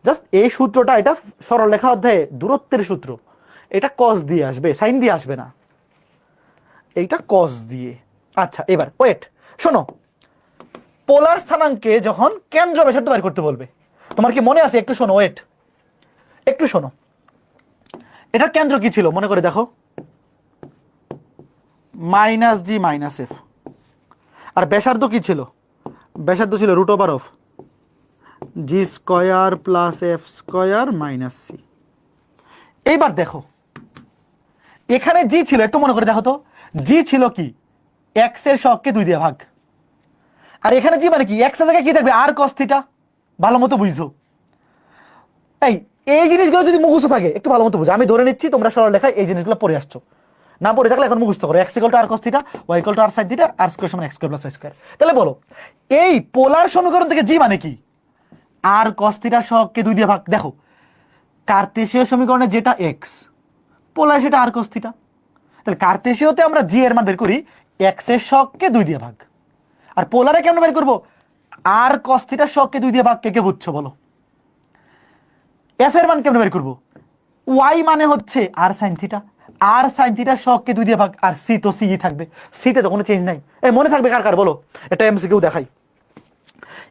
জাস্ট এই সূত্রটা, এটা সরলরেখা অধ্যায়ে দূরত্বের সূত্র, এটা কজ দিয়ে আসবে, সাইন দিয়ে আসবে না, এইটা কজ দিয়ে। আচ্ছা এবার ওয়েট, শোনো পোলার স্থানাঙ্কে যখন কেন্দ্র ব্যাসার্ধ বের করতে বলবে, তোমার কি মনে আছে? একটু শোনো, ওয়েট একটু শোনো, এটা কেন্দ্র কি ছিল মনে করে দেখো, -g - f, আর ব্যাসার্ধ কি ছিল? ব্যাসার্ধ ছিল √of g square plus f square minus c। এইবার দেখো এখানে g ছিল, একটু মনে করে দেখো তো, g ছিল কি? x এর সহগকে 2 দিয়ে ভাগ, আর এখানে g মানে কি? x এর জায়গায় কি থাকবে? r cos θ, ভালো মতো বুঝছো? এই জিনিসগুলো যদি মুখস্থ থাকে একটু ভালো মতো বুঝো, আমি ধরে নিচ্ছি তোমরা সরলরেখায় এই জিনিসগুলো পড়ে আসছো, না পড়ে থাকলে এখন মুখস্থ করো, x = r cos θ, y = r sin θ, r square সমান x square plus y square. তাহলে বলো এই পোলার সমীকরণ থেকে g মানে কি? r cos θ এর সহগকে 2 দিয়ে ভাগ। দেখো কার্তেশীয় সমীকরণে যেটা x, পোলার সেটা r cos θ, তাহলে কার্তেশীয়তে আমরা g এর মান বের করি x এর সহগকে 2 দিয়ে ভাগ, আর পোলারে কেমন বের করব? r cos θ এর সহগকে 2 দিয়ে ভাগ। কে কে বুঝছো বলো? f এর মান কেমন বের করব? y মানে হচ্ছে r sin θ, r sin θ এর সহগকে 2 দিয়ে ভাগ, আর c তো c ই থাকবে, c তে তো কোনো চেঞ্জ নাই। এই মনে থাকবে কার কার বলো? এটা এমসিকিউ দেখাই,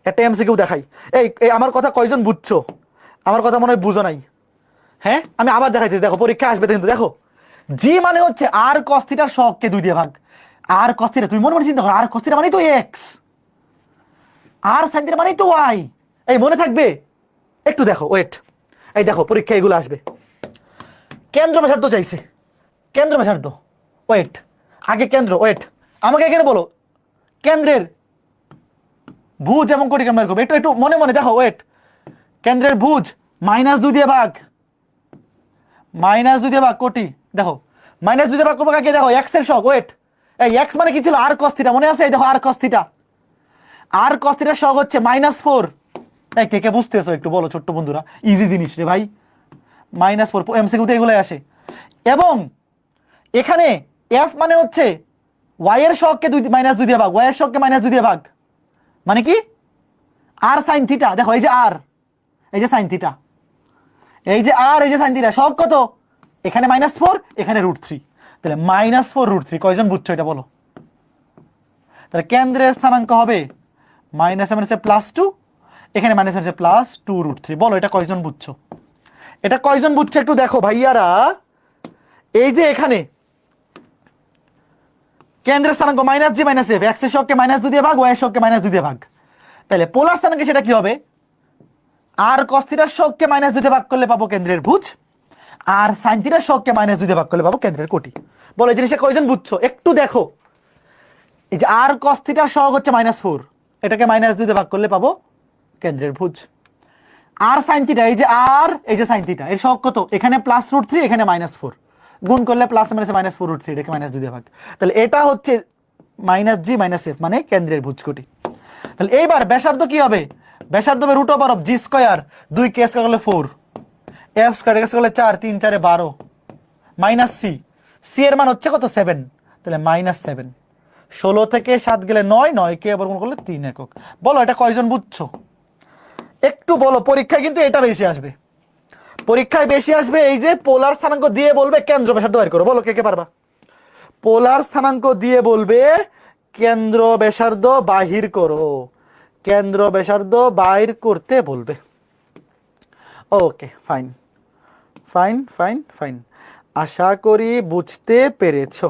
একটা এমসিকিউ দেখাই। এই আমার কথা কয়জন বুঝছো? আমার কথা মনে হয় বুঝো নাই। হ্যাঁ আমি আবার দেখাইতেছি, দেখো পরীক্ষা আসবে কিন্তু দেখো, g মানে হচ্ছে r cos θ এর সহগকে 2 দিয়ে ভাগ, r cos θ, তুমি মনে মনে চিন্তা করো, r cos θ মানেই তো x, r sin θ মানেই তো y, এই মনে থাকবে? একটু দেখো ওয়েট, এই দেখো পরীক্ষা এগুলো আসবে। কেন্দ্র ব্যাসার্ধ চাইছে, কেন্দ্র ব্যাসার্ধ, ওয়েট আগে কেন্দ্র, ওয়েট আমাকে এখানে বলো কেন্দ্রের ভুজ এবং কোটি কেমন করবো একটু একটু মনে মনে দেখো, ওয়েট। কেন্দ্রের ভুজ -2 দিয়ে ভাগ, -2 দিয়ে ভাগ কোটি, দেখো -2 দিয়ে ভাগ করবো কাকে, দেখো এক্স এর সহগ, ওয়েট। এই এক্স মানে কি ছিল, আর cos থিটা, মনে আছে? এই দেখো আর cos থিটা, আর cos থিটার সহগ হচ্ছে -4। এই কে কে বুঝতেছো একটু বলো ছোট্ট বন্ধুরা, ইজি জিনিস রে ভাই। -4 এমসিকিউতে এগুলাই আসে। এবং এখানে এফ মানে হচ্ছে ওয়াই এর সহগকে -2 দিয়ে ভাগ, ওয়াই এর সহগকে -2 দিয়ে ভাগ, মানে কি আর সাইন থিটা। দেখো এই যে আর, এই যে সাইন থিটা, এই যে আর, এই যে সাইন থিটা, সহগ কত? এখানে -4, এখানে √3, তাহলে -4 √3। কয়জন বুঝছো এটা বলো? তাহলে কেন্দ্রের স্থানাঙ্ক হবে -2, এখানে -2 √3। বলো এটা কয়জন বুঝছো? এটা কয়জন বুঝছো একটু দেখো ভাইয়ারা। এই যে এখানে কেন্দ্রের স্থানাঙ্ক -g -f, এক্স এর সহগকে -2 দিয়ে ভাগ, ওয়াই এর সহগকে -2 দিয়ে ভাগ, তাহলে পোলার স্থানাঙ্কে সেটা কি হবে? আর cos থিটার সহগকে -2 দিয়ে ভাগ করলে পাবো কেন্দ্রের ভুজ, আর sin থিটার সহগকে -2 দিয়ে ভাগ করলে পাবো কেন্দ্রের কোটি। বলো এই জিনিসটা কয়জন বুঝছো একটু দেখো। এই যে আর cos থিটার সহগ হচ্ছে -4, এটাকে -2 দিয়ে ভাগ করলে পাবো কেন্দ্রের ভুজ। আর sin থিটা, এই যে আর, এই যে sin থিটা, এর সহগ কত? এখানে +√3, এখানে -4, গুণ করলে প্লাস -4 √3, এটাকে -2 দিয়ে ভাগ, তাহলে এটা হচ্ছে -g -f মানে কেন্দ্রের ভুজ কোটি। তাহলে এইবার ব্যাসার্ধ কি হবে? ব্যাসার্ধ হবে √g², 2 কে স্কয়ার করলে 4, f স্কয়ার কে স্কয়ার করলে 4, 3 4 12, মাইনাস সি এর মান হচ্ছে কত? 7, তাহলে -7। 16 থেকে 7 গেলে 9, 9 কে বর্গমূল করলে 3 একক। বলো এটা কয়জন বুঝছো একটু বলো। পরীক্ষায় কিন্তু এটা বেশি আসবে, পরীক্ষায় বেশি আসবে। এই যে পোলার স্থানাঙ্ক দিয়ে বলবে কেন্দ্র ব্যাসার্ধ বের করো, বলো কে কে পারবা? পোলার স্থানাঙ্ক দিয়ে বলবে কেন্দ্র ব্যাসার্ধ বাহির করো, কেন্দ্র ব্যাসার্ধ বাইর করতে বলবে। Okay fine fine fine fine, আশা করি বুঝতে পেরেছো,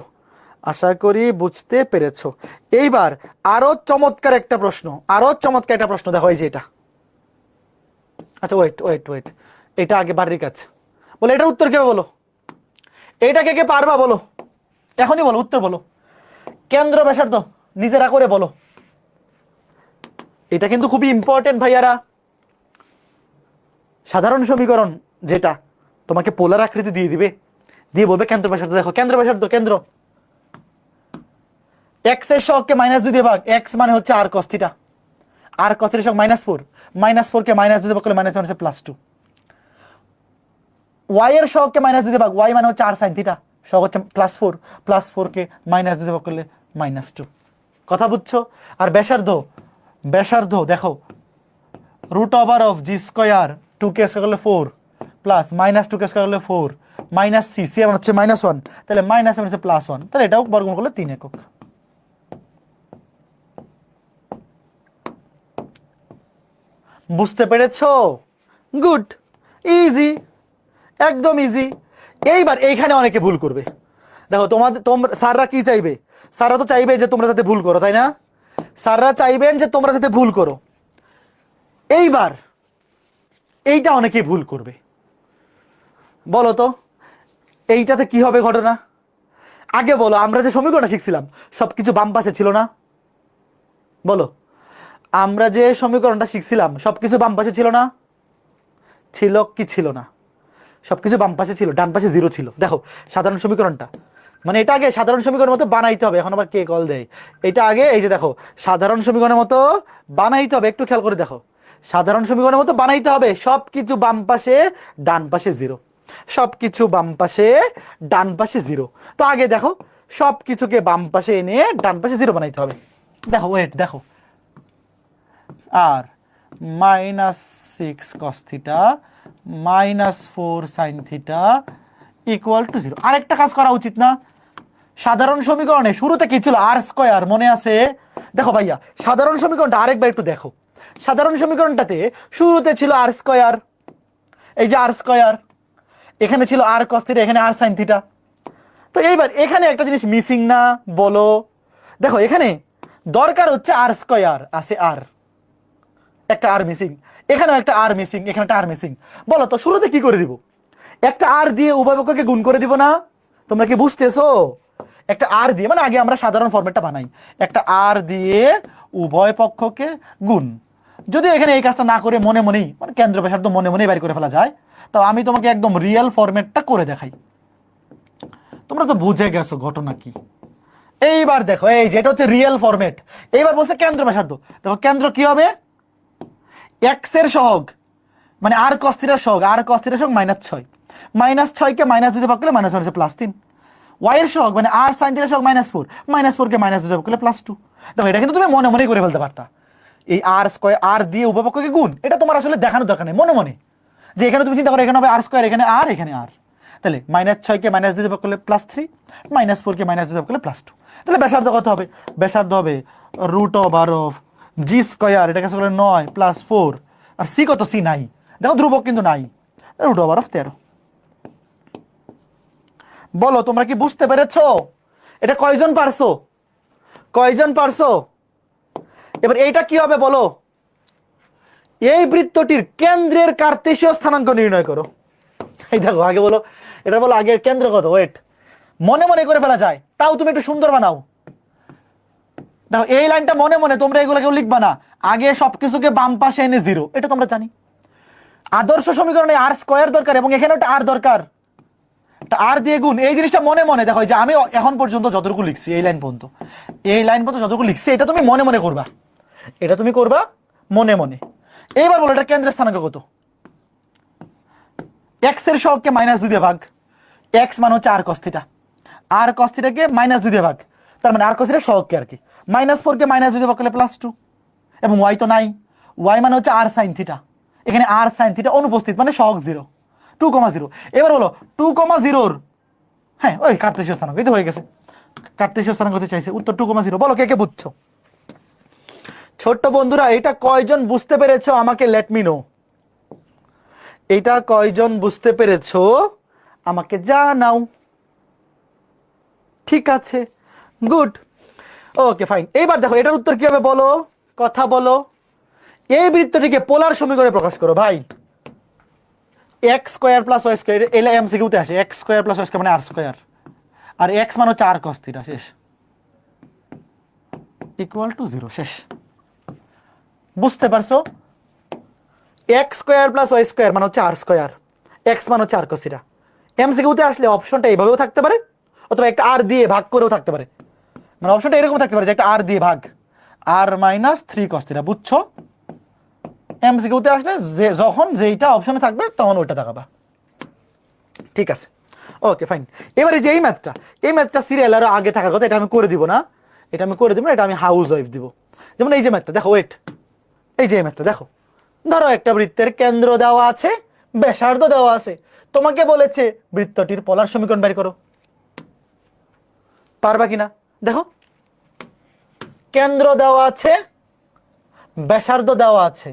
আশা করি বুঝতে পেরেছো। এইবার আরো চমৎকার একটা প্রশ্ন, আরো চমৎকার একটা প্রশ্ন দেখো, এই যে এটা। আচ্ছা ওয়েট ওয়েট ওয়েট, এটা আগে বাড়ির কাছে বলো, এটার উত্তর কেউ বলো, এইটা কে কে পারবা বলো, এখনই বলো, উত্তর বলো। কেন্দ্র ব্যাসার্ধ নিজেরা করে বলো, এটা কিন্তু খুবই ইম্পর্টেন্ট ভাইয়ারা। সাধারণ সমীকরণ যেটা তোমাকে পোলার আকৃতি দিয়ে দিবে, দিয়ে বলবে কেন্দ্র ব্যাসার্ধ দেখো, কেন্দ্র ব্যাসার্ধ, কেন্দ্র এক্স এর সহগকে -2 দিয়ে ভাগ, এক্স মানে হচ্ছে আর cos থিটা, আর cos এর সহগ -4, -4 কে -2 দিয়ে ভাগ করলে -2, ওয়াই এর সহগকে -2 দিয়ে ভাগ, ওয়াই মানে হচ্ছে আর sin থিটা, সহগ হচ্ছে +4, +4 কে -2 দিয়ে ভাগ করলে -2। কথা বুঝছো? আর ব্যাসার্ধ, ব্যাসার্ধ দেখো √g², 2 কে স্কয়ার করলে 4, প্লাস -2 কে স্কয়ার করলে 4, মাইনাস সি, সি আমার হচ্ছে -1, তাহলে মাইনাস হচ্ছে +1, তাহলে এটাও বর্গমূল করলে 3 একক। বুঝতে পেরেছো? গুড, ইজি, একদম ইজি। এইবার এইখানে অনেকে ভুল করবে। দেখো তোমরা স্যাররা কি চাইবে? স্যাররা তো চাইবে যে তোমরা যাতে ভুল করো, তাই না? স্যাররা চাইবেন যে তোমরা যাতে ভুল করো। এইবার এইটা অনেকে ভুল করবে, বলো তো এইটাতে কি হবে ঘটনা? আগে বলো, আমরা যে সমীকরণটা শিখছিলাম সবকিছু বাম পাশে ছিল না? বলো, আমরা যে সমীকরণটা শিখছিলাম সবকিছু বাম পাশে ছিল না? ছিল কি ছিল না? সবকিছু বাম পাশে ছিল, ডান পাশে 0 ছিল। দেখো সাধারণ সমীকরণটা, মানে এটা আগে সাধারণ সমীকরণের মতো বানাইতে হবে। এখন আবার কে কল দেয়? এটা আগে এই যে দেখো সাধারণ সমীকরণের মতো বানাইতে হবে, একটু খেয়াল করে দেখো, সাধারণ সমীকরণের মতো বানাইতে হবে। সবকিছু বাম পাশে, ডান পাশে 0, সবকিছু বাম পাশে, ডান পাশে 0। তো আগে দেখো সবকিছুকে বাম পাশে এনে ডান পাশে 0 বানাইতে হবে। দেখো ওয়েট, দেখো আর -6 cos theta -4 sin theta equal to 0। আরেকটা কাজ করা উচিত না? সাধারণ সমীকরণে শুরুতে কি ছিল? r², মনে আছে? দেখো ভাইয়া সাধারণ সমীকরণটা আরেকবার একটু দেখো। সাধারণ সমীকরণটাতে শুরুতে ছিল r², এই যে r², এখানে ছিল r cos থিটা, এখানে r sin থিটা। তো এইবার এখানে একটা জিনিস মিসিং না বলো? দেখো এখানে দরকার হচ্ছে r², আছে r, একটা আর মিসিং, এখানেও একটা আর মিসিং, এখানে একটা আর মিসিং। বলো তো শুরুতে কি করে দিব? একটা আর দিয়ে উভয় পক্ষকে গুণ করে দিব না? তোমরা কি বুঝতেছো? একটা আর দিয়ে, মানে আগে আমরা সাধারণ ফরম্যাটটা বানাই, একটা আর দিয়ে উভয় পক্ষকে গুণ। যদি এখানে এই কাজটা না করে মনে মনেই, মানে কেন্দ্র ব্যাসার্ধ মনে মনেই বের করে ফেলা যায়, তো আমি তোমাকে একদম রিয়েল ফরম্যাটটা করে দেখাই। তোমরা তো বুঝে গেছো ঘটনা কি। এইবার দেখো, এই যেটা হচ্ছে রিয়েল ফরম্যাট। এইবার বলছে কেন্দ্র ব্যাসার্ধ। দেখো কেন্দ্র কি হবে, এক্স এর সহগ মানে আর কস থিটার সহগ, আর কস থিটার সহগ -6, -6 কে -2 ভাগ করলে -1 হচ্ছে +3। ওয়াই এর সহগ মানে আর সাইন থিটার সহগ -4, -4 কে -2 ভাগ করলে +2। দেখো এটা কিন্তু তুমি মনে মনেই করে ফেলতে পারতা, এই আর স্কয়ার, আর দিয়ে উপপক্ষকে গুণ, এটা তোমার আসলে দেখানোর দরকার নেই, মনে মনে যে এখানে তুমি চিন্তা করো এখানে হবে আর স্কয়ার, এখানে আর, এখানে আর, তাহলে -6 কে -2 ভাগ করলে +3, -4 কে -2 ভাগ করলে +2। তাহলে ব্যাসার্ধ কত হবে, ব্যাসার্ধ হবে √/, জি স্কয়ার, এটা কাছে করলে 9 + 4, আর সি কত, সি নাই, দেখো ধ্রুবক কিন্তু নাই, √/13। বলো তোমরা কি বুঝতে পেরেছো? এটা কয়জন পারছো, কয়জন পারছো? এবার এইটা কি হবে বলো, এই বৃত্তটির কেন্দ্রের কার্তেশীয় স্থানাঙ্ক নির্ণয় করো। এই দেখো আগে বলো, এটা বলো আগে কেন্দ্র কত, ওয়েট, মনে মনে করে ফেলা যায়, তাও তুমি একটু সুন্দর বানাও। দেখো এই লাইনটা মনে মনে তোমরা এগুলো কেউ লিখবা না, আগে সবকিছুকে বাম পাশে এনে 0, এটা তোমরা জানি। আদর্শ সমীকরণে আর স্কয়ার দরকার এবং এখানে একটা আর দরকার, আর দিয়ে গুণ, এই জিনিসটা মনে মনে দেখো, যে আমি এখন পর্যন্ত যতটুকু লিখছি এই লাইন পর্যন্ত, এই লাইন পর্যন্ত যতটুকু লিখছি এটা তুমি মনে মনে করবা, এটা তুমি করবা মনে মনে। এইবার বলো এটা কেন্দ্রের স্থানাঙ্ক কত, এক্স এর সহগকে -2 দিয়ে ভাগ, এক্স মানে হচ্ছে আর কস থিটা, আর কস থিটাকে -2 দিয়ে ভাগ, তার মানে আর কস থিটা সহগকে আর কি, -4 কে -2 দিয়ে ভাগ করলে +2, এবং ওয়াই তো নাই, ওয়াই মানে হচ্ছে আর সাইন থিটা, এখানে আর সাইন থিটা অনুপস্থিত মানে সহগ 0, 2,0। এবার বলো 2,0, হ্যাঁ ওই কার্তেশীয় স্থানাঙ্ক, এই তো হয়ে গেছে, কার্তেশীয় স্থানাঙ্ক হতে চাইছে, উত্তর 2,0। বলো কে কে বুঝছো? ছোট্ট বন্ধুরা এটা কয়জন বুঝতে পেরেছো আমাকে লেট মি নো, এটা কয়জন বুঝতে পেরেছো আমাকে জানাও। ঠিক আছে, গুড, ওকে ফাইন। এইবার দেখো এটার উত্তর কি হবে বলো, কথা বলো। এই বৃত্তটিকে পোলার সমীকরণে প্রকাশ করো ভাই, x² + y², এলে এমসিকিউতে আসে x² + y² মানে r², আর x মানে হচ্ছে r cos θ, শেষ, = 0, শেষ। বুঝতে পারছো, x² + y² মানে হচ্ছে r², x মানে হচ্ছে r cos θ। এমসিকিউতে আসলে অপশনটা এইভাবেও থাকতে পারে, অথবা একটা r দিয়ে ভাগ করেও থাকতে পারে, মানে অপশনটা এরকম থাকতে পারে যে একটা r দিয়ে ভাগ, r - 3 cos θ, বুঝছো? এমসিকিউতে আসলে যে যখন যেইটা অপশনে থাকবে তখন ওইটা দেখাবা, ঠিক আছে, ওকে ফাইন। এবারে যে এই ম্যাথটা সিরিয়াল আরো আগে থাকার কথা, এটা আমি করে দিব না, এটা আমি করে দিব না, এটা আমি হাউস ওয়াইফ দিব। যেমন এই যে ম্যাথটা দেখো, ওয়েট, এই যে ম্যাথটা দেখো, ধরো একটা বৃত্তের কেন্দ্র দেওয়া আছে, ব্যাসার্ধ দেওয়া আছে, তোমাকে বলেছে বৃত্তটির পোলার সমীকরণ বের করো, পারবা কিনা দেখো, কেন্দ্র দেওয়া আছে, ব্যাসার্ধ দেওয়া আছে,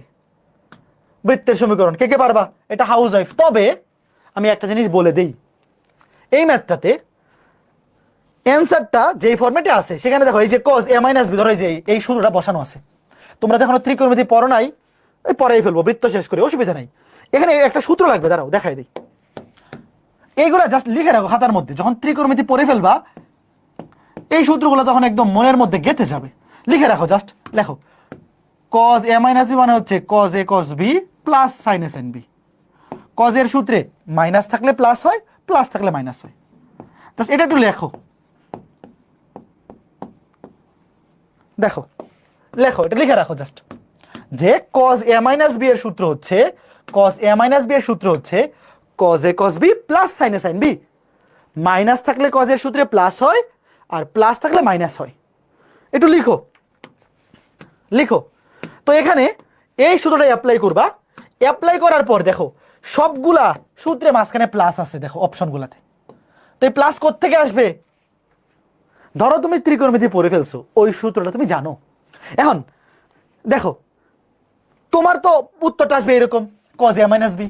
বৃত্তের সমীকরণ, কে কে পারবা? এটা হাউস ওয়াইফ। তবে আমি একটা জিনিস বলে দেই, এই ম্যাথটাতে অ্যানসারটা যেই ফরম্যাটে আছে সেখানে দেখো এই যে cos a - b, ধরো এই যে এই সূত্রটা বসানো আছে, তোমরা যখন ত্রিকোণমিতি পড়ো নাই, ওই পড়াই ফেলবো বৃত্ত শেষ করে, অসুবিধা নাই। এখানে একটা সূত্র লাগবে, দাঁড়াও দেখাই দিই, এইগুলা জাস্ট লিখে রাখো খাতার মধ্যে, যখন ত্রিকোণমিতি পড়ে ফেলবা এই সূত্রগুলো তখন একদম মনের মধ্যে গেঁথে যাবে, লিখে রাখো, জাস্ট লেখো cos a - b মানে হচ্ছে cos a cos b plus sin a sin b। cos এর সূত্রে মাইনাস থাকলে প্লাস হয়, প্লাস থাকলে মাইনাস হয়, জাস্ট এটা একটু লেখো, দেখো লেখো, এটা লিখে রাখো জাস্ট, যে cos a - b এর সূত্র হচ্ছে, cos a - b এর সূত্র হচ্ছে cos a cos b plus sin a sin b। Minus থাকলে cos এর সূত্রে প্লাস হয়, আর প্লাস থাকলে মাইনাস হয়, একটু লিখো, লিখো। তো এখানে এই সূত্রটা অ্যাপ্লাই করবা, অ্যাপ্লাই করার পর দেখো সবগুলা সূত্রে মাঝখানে প্লাস আছে, দেখো অপশনগুলাতে, তো এই প্লাস কোত্থেকে আসবে? ধরো তুমি ত্রিকোণমিতি পড়ে ফেলছো, ওই সূত্রটা তুমি জানো, এখন দেখো তোমার তো উত্তরটা আসবে এরকম cos a - b,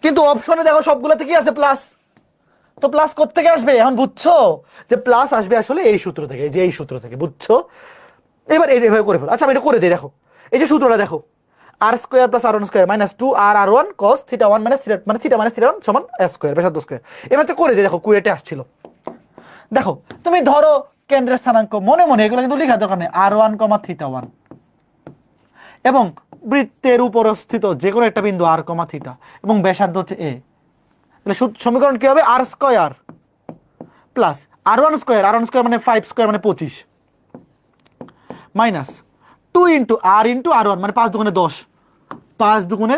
কিন্তু অপশনে দেখো সবগুলাতে কি আছে? প্লাস। তো প্লাস কোত্থেকে আসবে? এখন বুঝছো যে প্লাস আসবে আসলে এই সূত্র থেকে, যে এই সূত্র থেকে, বুঝছো? এবার এইভাবে করে ফেলো। আচ্ছা আমি এটা করে দিই, দেখো এই যে সূত্রটা দেখো, r² + r1² - 2r1 cos θ1 - θ মানে θ - θ1 সমান s², ব্যাসার্ধ স্কয়ার। এবার করে দিই, দেখো কুয়েটে আসছিল, দেখো তুমি ধরো কেন্দ্রের স্থানাঙ্ক মনে মনে, এগুলো কিন্তু লেখা দরকার নেই, r1, θ1 এবং বৃত্তের উপরস্থিত যে কোনো একটা বিন্দু r, θ এবং ব্যাসার্ধ হচ্ছে a। তাহলে সমীকরণ কি হবে? r square plus r1 square, r1 square মানে 5 স্কয়ার মানে 25 minus 2 into r into r1 মানে 5 দুগুণে 10, 5 দুগুণে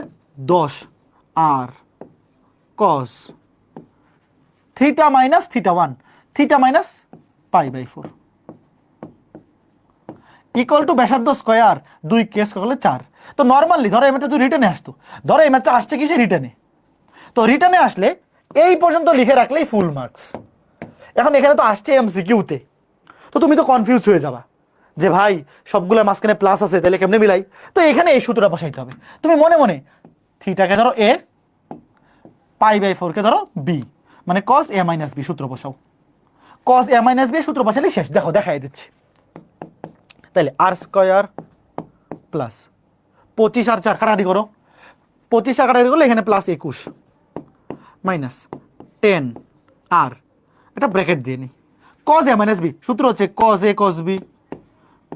10 r cos theta minus θ1, theta minus π/4 equal to ব্যাসার্ধ স্কয়ার 2 কে স্কয়ার করলে 4। তো নর্মালি ধরো এই ম্যাথটা তুই রিটার্নে আসতো, ধরো এই ম্যাথটা আসছে কিসে? রিটার্নে। তো রিটার্নে আসলে এই পর্যন্ত লিখে রাখলেই ফুল মার্কস। এখন এখানে তো আসছে এমসিকিউতে, তো তুমি তো কনফিউজ হয়ে যাবা যে ভাই সবগুলো মাঝখানে প্লাস আছে, তাহলে কেমনে মিলাই? তো এখানে এই সূত্রটা বসাইতে হবে। তুমি মনে মনে থিটাকে ধরো a, π/4 কে ধরো b, মানে cos a - b সূত্র বসাও। cos a - b সূত্র বসালে শেষ। দেখো দেখাই দিচ্ছি। তাহলে r স্কয়ার প্লাস 25 আর 4 কাটাকাটি করো, 25 আর কাটাকাটি করলে এখানে প্লাস 21 মাইনাস 10 r, এটা ব্র্যাকেট দিয়ে নি। cos a - b সূত্র হচ্ছে cos a cos b,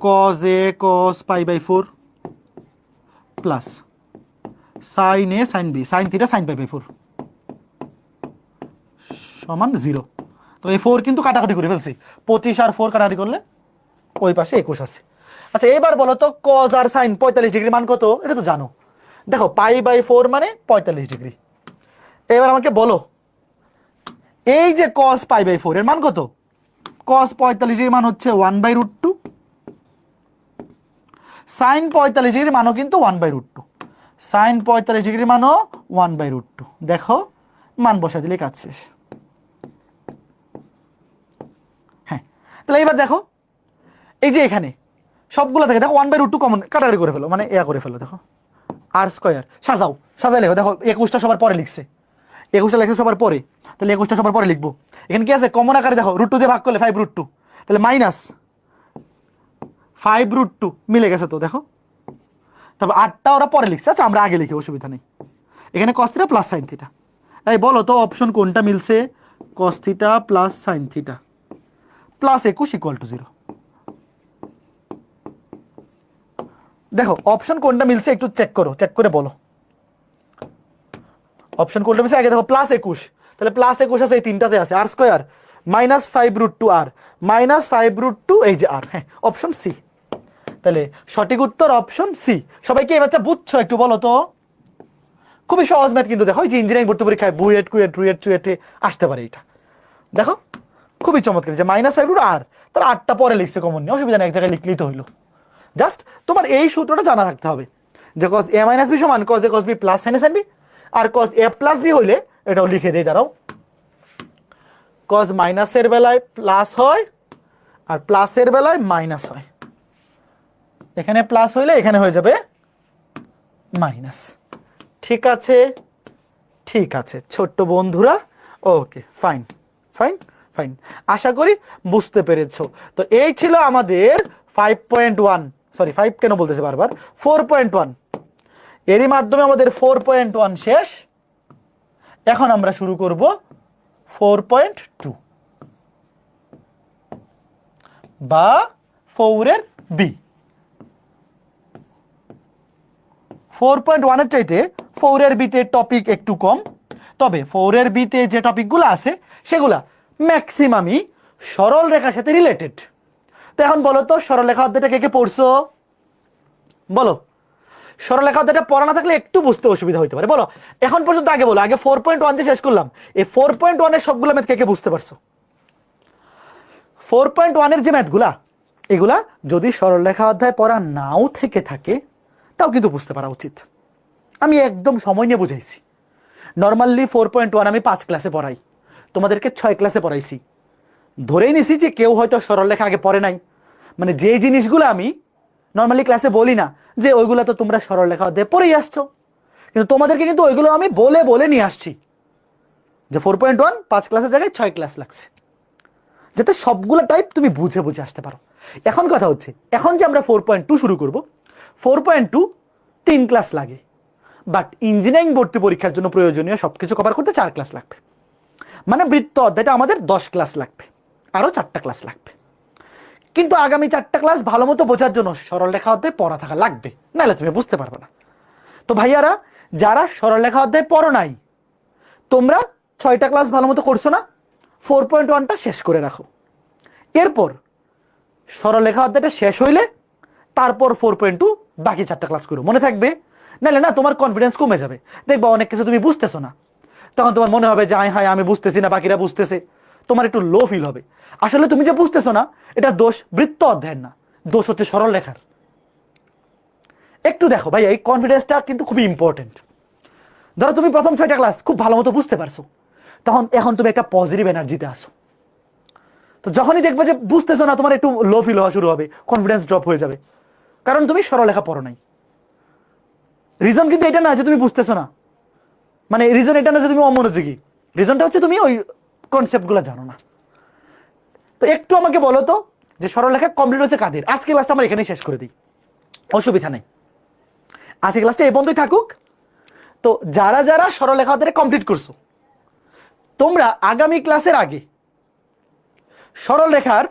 cos a cos π/4 plus sin a sin b sin θ sin π/4 সমান 0। তো এই 4 কিন্তু কাটাকাটি করে ফেলছি, 25 আর 4 কাটাকাটি করলে ওই পাশে 21 আছে। আচ্ছা এবার বলো তো cos আর sin 45 ডিগ্রি মান কত? এটা তো জানো। দেখো π/4 মানে 45 ডিগ্রি। এবার আমাকে বলো এই যে cos π/4 এর মান কত? cos 45 ডিগ্রির মান হচ্ছে 1/√2, sin 45 ডিগ্রির মানও কিন্তু 1/√2, sin 45 ডিগ্রির মানও 1/√2। দেখো মান বসা দিলে কাজ শেষ। হ্যাঁ, তাহলে এবার দেখো এই যে এখানে সবগুলো থাকে, দেখো 1/√2 কমন কাটাকাটি করে ফেলো, মানে করে ফেলো। দেখো r স্কয়ার সাজাও, সাজাই লেখো। দেখো 21টা সবার পরে লিখছে, 21টা লিখছে সবার পরে, তাহলে 21টা সবার পরে লিখবো। এখানে কি আছে? কমন আকারে দেখো √2 দিয়ে ভাগ করলে 5√2, তাহলে মাইনাস 5√2 মিলে গেছে। তো দেখো তবে 8টা ওরা পরে লিখছে। আচ্ছা আমরা আগে লিখি, অসুবিধা নেই। এখানে cos θ প্লাস sin θ। এই বলো তো অপশন কোনটা মিলছে? cos θ plus sin θ plus 21 equal to 0। দেখো অপশন কোনটা মিলছে একটু চেক করো, চেক করে বলো অপশন কোনটা মিলছে। আগে দেখো প্লাস 21, তাহলে প্লাস 21 আছে এই তিনটাতে আছে। r square minus 5√2 r minus 5√2 এই যে r। হ্যাঁ অপশন সি। তাহলে সঠিক উত্তর অপশন সি। সবাইকে এই বাচ্চা বুঝছো একটু বলো তো? খুবই সহজ ম্যাথ কিন্তু। দেখো যে ইঞ্জিনিয়ারিং ভর্তি পরীক্ষায় বুয়েট কুয়েট রুয়েট চুয়েটে আসতে পারে এটা। দেখো খুবই চমৎকার যে মাইনাস 5√2 r, তার 8টা পরে লিখছে কমন নিয়ে, অসুবিধা নেই, এক জায়গায় লিখলেই তো হইলো। জাস্ট তোমার এই সূত্রটা জানা থাকতে হবে যে cos a - b সমান cos a cos b plus sin a sin b, আর cos a প্লাস b হইলে এটাও লিখে দেই। দাঁড়াও, cos মাইনাসের বেলায় প্লাস হয় আর প্লাসের বেলায় মাইনাস হয়। এখানে প্লাস হইলে এখানে হয়ে যাবে মাইনাস। ঠিক আছে, ঠিক আছে ছোট্ট বন্ধুরা, ওকে ফাইন ফাইন ফাইন। আশা করি বুঝতে পেরেছো। তো এই ছিল আমাদের 5.1, সরি 5 কেন বলতেছে বারবার, 4.1। এরই মাধ্যমে আমাদের 4.1 শেষ। এখন আমরা শুরু করব 4.2 বা 4 এর বি। 4.1 এর চাইতে 4 এর বিতে টপিক একটু কম, তবে 4 এর বিতে যে টপিকগুলো আছে সেগুলা ম্যাক্সিমামই সরল রেখার সাথে রিলেটেড। তো এখন বলো তো সরলরেখা অধ্যায়টা কে কে পড়ছো? বলো, সরলরেখা অধ্যায়টা পড়া না থাকলে একটু বুঝতে অসুবিধা হতে পারে। বলো এখন পর্যন্ত, আগে বলো, আগে 4.1 যে শেষ করলাম, এই 4.1 এর সবগুলো ম্যাথ কে কে বুঝতে পারছো? 4.1 এর যে ম্যাথগুলা, এগুলা যদি সরলরেখা অধ্যায় পড়া নাও থেকে থাকে তাও কিন্তু বুঝতে পারা উচিত। আমি একদম সময় নিয়ে বুঝাইছি। নর্মালি 4.1 আমি 5 ক্লাসে পড়াই, তোমাদেরকে 6 ক্লাসে পড়াইছি। ধরেই নিছি যে কেউ হয়তো সরলরেখা আগে পড়ে নাই, মানে যে জিনিসগুলো আমি নর্মালি ক্লাসে বলি না, যে ওইগুলো তো তোমরা সরলরেখা অধ্যায়ে পড়েই আসছো, কিন্তু তোমাদেরকে কিন্তু ওইগুলো আমি বলে বলে নিয়ে আসছি যে 4.1 5 ক্লাসের জায়গায় 6 ক্লাস লাগছে, যাতে সবগুলো টাইপ তুমি বুঝে বুঝে আসতে পারো। এখন কথা হচ্ছে, এখন যে আমরা 4.2 শুরু করব, 4.2 3 ক্লাস লাগে, বাট ইঞ্জিনিয়ারিং ভর্তি পরীক্ষার জন্য প্রয়োজনীয় সবকিছু কভার করতে 4 ক্লাস লাগবে। মানে বৃত্ত অধ্যায়টা আমাদের 10 ক্লাস লাগবে। আরও 4টা ক্লাস লাগবে। কিন্তু আগামী 4টা ক্লাস ভালো মতো বোঝার জন্য সরলরেখা অধ্যায় পড়া থাকা লাগবে, নাহলে তুমি বুঝতে পারবে না। তো ভাইয়ারা, যারা সরলরেখা অধ্যায় পড়ো নাই, তোমরা 6টা ক্লাস ভালো মতো করছো না, 4.1টা শেষ করে রাখো। এরপর সরলরেখা অধ্যায়টা শেষ হইলে তারপর 4.2 বাকি 4টা ক্লাস করো, মনে থাকবে। নাহলে না তোমার কনফিডেন্স কমে যাবে, দেখবা অনেক কিছু তুমি বুঝতেছো না, তখন তোমার মনে হবে যে হায় আমি বুঝতেছি না, বাকিরা বুঝতেছে, তোমার একটু লো ফিল হবে। আসলে তুমি যে বুঝতেছো না, এটা দোষ বৃত্ত অধ্যায়ের না, দোষ হচ্ছে সরলরেখার। একটু দেখো ভাইয়া, এই কনফিডেন্সটা কিন্তু খুবই ইম্পর্টেন্ট। ধরো তুমি প্রথম 6টা ক্লাস খুব ভালো মতো বুঝতে পারছো, তখন এখন তুমি একটা পজিটিভ এনার্জিতে আসো। তো যখনই দেখবে যে বুঝতেছো না, তোমার একটু লো ফিল হওয়া শুরু হবে, কনফিডেন্স ড্রপ হয়ে যাবে, কারণ তুমি সরলরেখা পড়ো নাই। রিজন কিন্তু এটা না যে তুমি বুঝতেছো না, মানে রিজন এটা না যে তুমি অমনোযোগী, রিজনটা হচ্ছে তুমি ওই কনসেপ্টগুলো জানো না। তো একটু আমাকে বলো তো যে সরলরেখা কমপ্লিট হচ্ছে কাদের? আজকে ক্লাসটা আমরা এখানেই শেষ করে দিই, অসুবিধা নেই, আজকে ক্লাসটা এই পর্যন্তই থাকুক। তো যারা যারা সরলরেখা অধ্যায় কমপ্লিট করছো, তোমরা আগামী ক্লাসের আগে সরলরেখার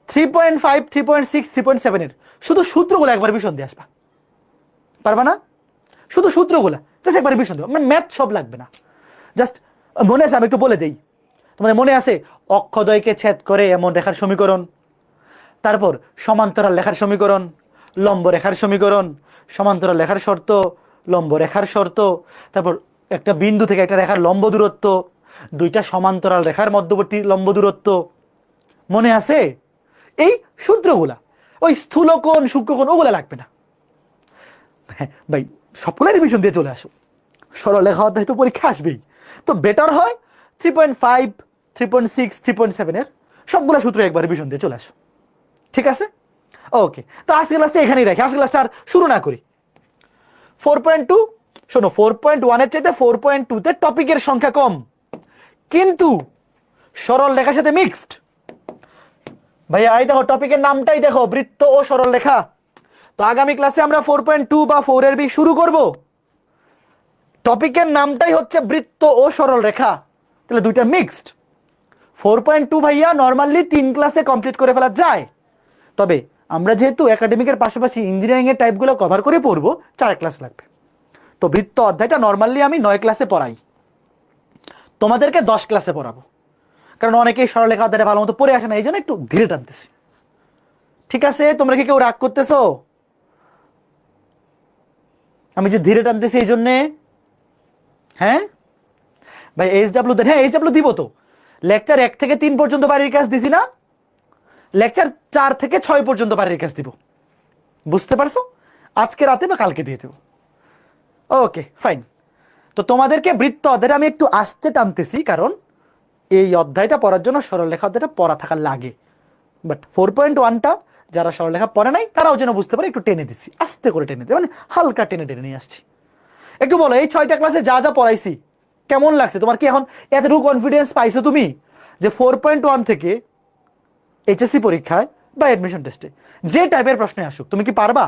3.5, 3.6, 3.7 এর শুধু সূত্রগুলো একবার রিভিশন দিয়ে আসবা, পারবা না? শুধু সূত্রগুলো জাস্ট একবার রিভিশন দেবো, মানে ম্যাথ সব লাগবে না। জাস্ট মনে আছে, আমি একটু বলে দেই, তোমাদের মনে আছে অক্ষদ্বয়কে ছেদ করে এমন রেখার সমীকরণ, তারপর সমান্তরাল রেখার সমীকরণ, লম্ব রেখার সমীকরণ, সমান্তরাল রেখার শর্ত, লম্ব রেখার শর্ত, তারপর একটা বিন্দু থেকে একটা রেখার লম্ব দূরত্ব, দুইটা সমান্তরাল রেখার মধ্যবর্তী লম্ব দূরত্ব, মনে আছে? এই সূত্রগুলা, ওই স্থূলকোণ সূক্ষ্মকোণ ওগুলা লাগবে না। হ্যাঁ ভাই, সবগুলাই রিভিশন দিয়ে চলে আসো, সরলরেখা অধ্যায় তো পরীক্ষা আসবেই, তো বেটার হয় 3.5, 3.6, 3.7 এর সবগুলা সূত্র একবার রিভিশন দিয়ে চলে আসো, ঠিক আছে? ওকে, তো আজকে ক্লাসটা এখানেই রাখি, আজকে ক্লাসটা আর শুরু না করি। 4.2, শোনো, 4.1 এর চাইতে 4.2 তে টপিকের সংখ্যা কম, কিন্তু সরল রেখার সাথে মিক্সড। ভাইয়া এই দেখো, টপিকের নামটাই দেখো, বৃত্ত ও সরল রেখা। তো আগামী ক্লাসে আমরা 4.2 বা 4 এর বি শুরু করব, টপিকের নামটাই হচ্ছে বৃত্ত ও সরল রেখা, তাহলে দুইটা মিক্সড। 4.2 ভাইয়া নরমালি 3 ক্লাসে কমপ্লিট করে ফেলা যায়, তবে আমরা যেহেতু একাডেমিকের পাশাপাশি ইঞ্জিনিয়ারিং এর টাইপগুলো কভার করে পড়বো, 4 ক্লাস লাগবে। তো বৃত্ত অধ্যায়টা নরমালি আমি 9 ক্লাসে পড়াই, তোমাদেরকে 10 ক্লাসে পড়াবো, কারণ অনেকেই সরলরেখা অধ্যায়টা ভালো মতো পড়ে আসে না, এই জন্য একটু ধীরে টানতেছি, ঠিক আছে? তোমরা কি কেউ রাগ করতেছো আমি যে ধীরে টানতেছি এই জন্যে? হ্যাঁ ভাই, এইচডাব্লিউ দেন, হ্যাঁ এইচডাব্লিউ দিব তো। লেকচার 1 থেকে 3 পর্যন্ত বাড়ির কাজ দিছি না, লেকচার 4 থেকে 6 পর্যন্ত বাড়ির কাজ দিব, বুঝতে পারছো? আজকে রাতে বা কালকে দিয়ে দেবো। Okay fine. তো তোমাদেরকে বৃত্ত অধ্যায়টা আমি একটু আস্তে টানতেছি, কারণ এই অধ্যায়টা পড়ার জন্য সরলরেখা অধ্যায়টা পড়া থাকা লাগে। বাট 4.1টা যারা সরলরেখা পড়ে নাই তারাও যেন বুঝতে পারে, একটু টেনে দিচ্ছি, আস্তে করে টেনে দিই, মানে হালকা টেনে টেনে নিয়ে আসছি। একটু বলো, এই 6টা ক্লাসে যা যা পড়াইছি কেমন লাগছে তোমার? কি এখন এতটুকু কনফিডেন্স পাইছো তুমি যে 4.1 থেকে এইচএসসি পরীক্ষায় বা অ্যাডমিশন টেস্টে যে টাইপের প্রশ্ন আসুক তুমি কি পারবা?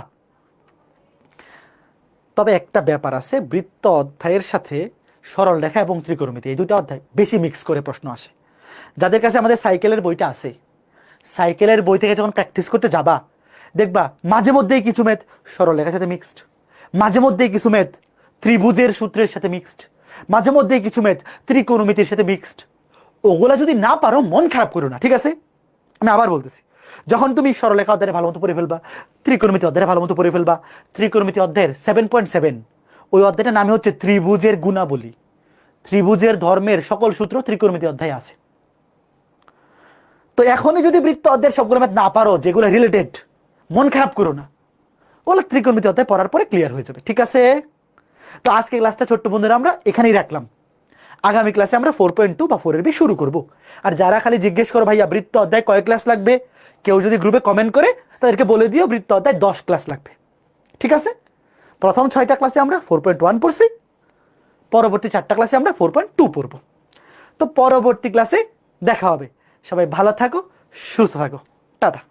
তবে একটা ব্যাপার আছে, বৃত্ত অধ্যায়ের সাথে সরল রেখা এবং ত্রিকোণমিতি এই দুটো অধ্যায় বেশি মিক্স করে প্রশ্ন আসে। যাদের কাছে আমাদের সাইকেলের বইটা আছে, সাইকেলের বই থেকে যখন প্র্যাকটিস করতে যাবা, দেখবা মাঝে মধ্যেই কিছু ম্যাথ সরল রেখার সাথে মিক্সড, মাঝে মধ্যেই কিছু ম্যাথ ত্রিভুজের সূত্রের সাথে মিক্সড, মাঝে মধ্যেই কিছু ম্যাথ ত্রিকোণমিতির সাথে মিক্সড। ওগুলা যদি না পারো মন খারাপ করো না, ঠিক আছে? আমি আবার বলতেছি, যখন তুমি সরলরেখা অধ্যায় ভালো মতো পড়ে ফেলবা, ত্রিকোণমিতি অধ্যায় ভালো মতো পড়ে ফেলবা, ত্রিকোণমিতি অধ্যায়ের 7.7 ওই অধ্যায়টার নামে হচ্ছে ত্রিভুজের গুণাবলী, ত্রিভুজের ধর্মের সকল সূত্র ত্রিকোণমিতি অধ্যায় আছে। তো এখনই যদি বৃত্ত অধ্যায়ের সবগুলো ম্যাথ না পারো যেগুলো রিলেটেড, মন খারাপ করো না, ওগুলো ত্রিকোণমিতি অধ্যায় পড়ার পরে ক্লিয়ার হয়ে যাবে, ঠিক আছে? তো আজকে ক্লাসটা ছোট্ট বন্ধুরা আমরা এখানেই রাখলাম, আগামী ক্লাসে আমরা 4.2 বা 4 এর বি শুরু করব। আর যারা খালি জিজ্ঞেস করো ভাইয়া বৃত্ত অধ্যায় কয় ক্লাস লাগবে, কেউ যদি গ্রুপে কমেন্ট করে তাদেরকে বলে দিও বৃত্ত অধ্যায় 10 ক্লাস লাগবে, ঠিক আছে? প্রথম 6টা ক্লাসে আমরা 4.1 পড়ছি, পরবর্তী 4টা ক্লাসে আমরা 4.2 পড়ব। তো পরবর্তী ক্লাসে দেখা হবে, সবাই ভালো থাকো, সুস্থ থাকো, টাটা।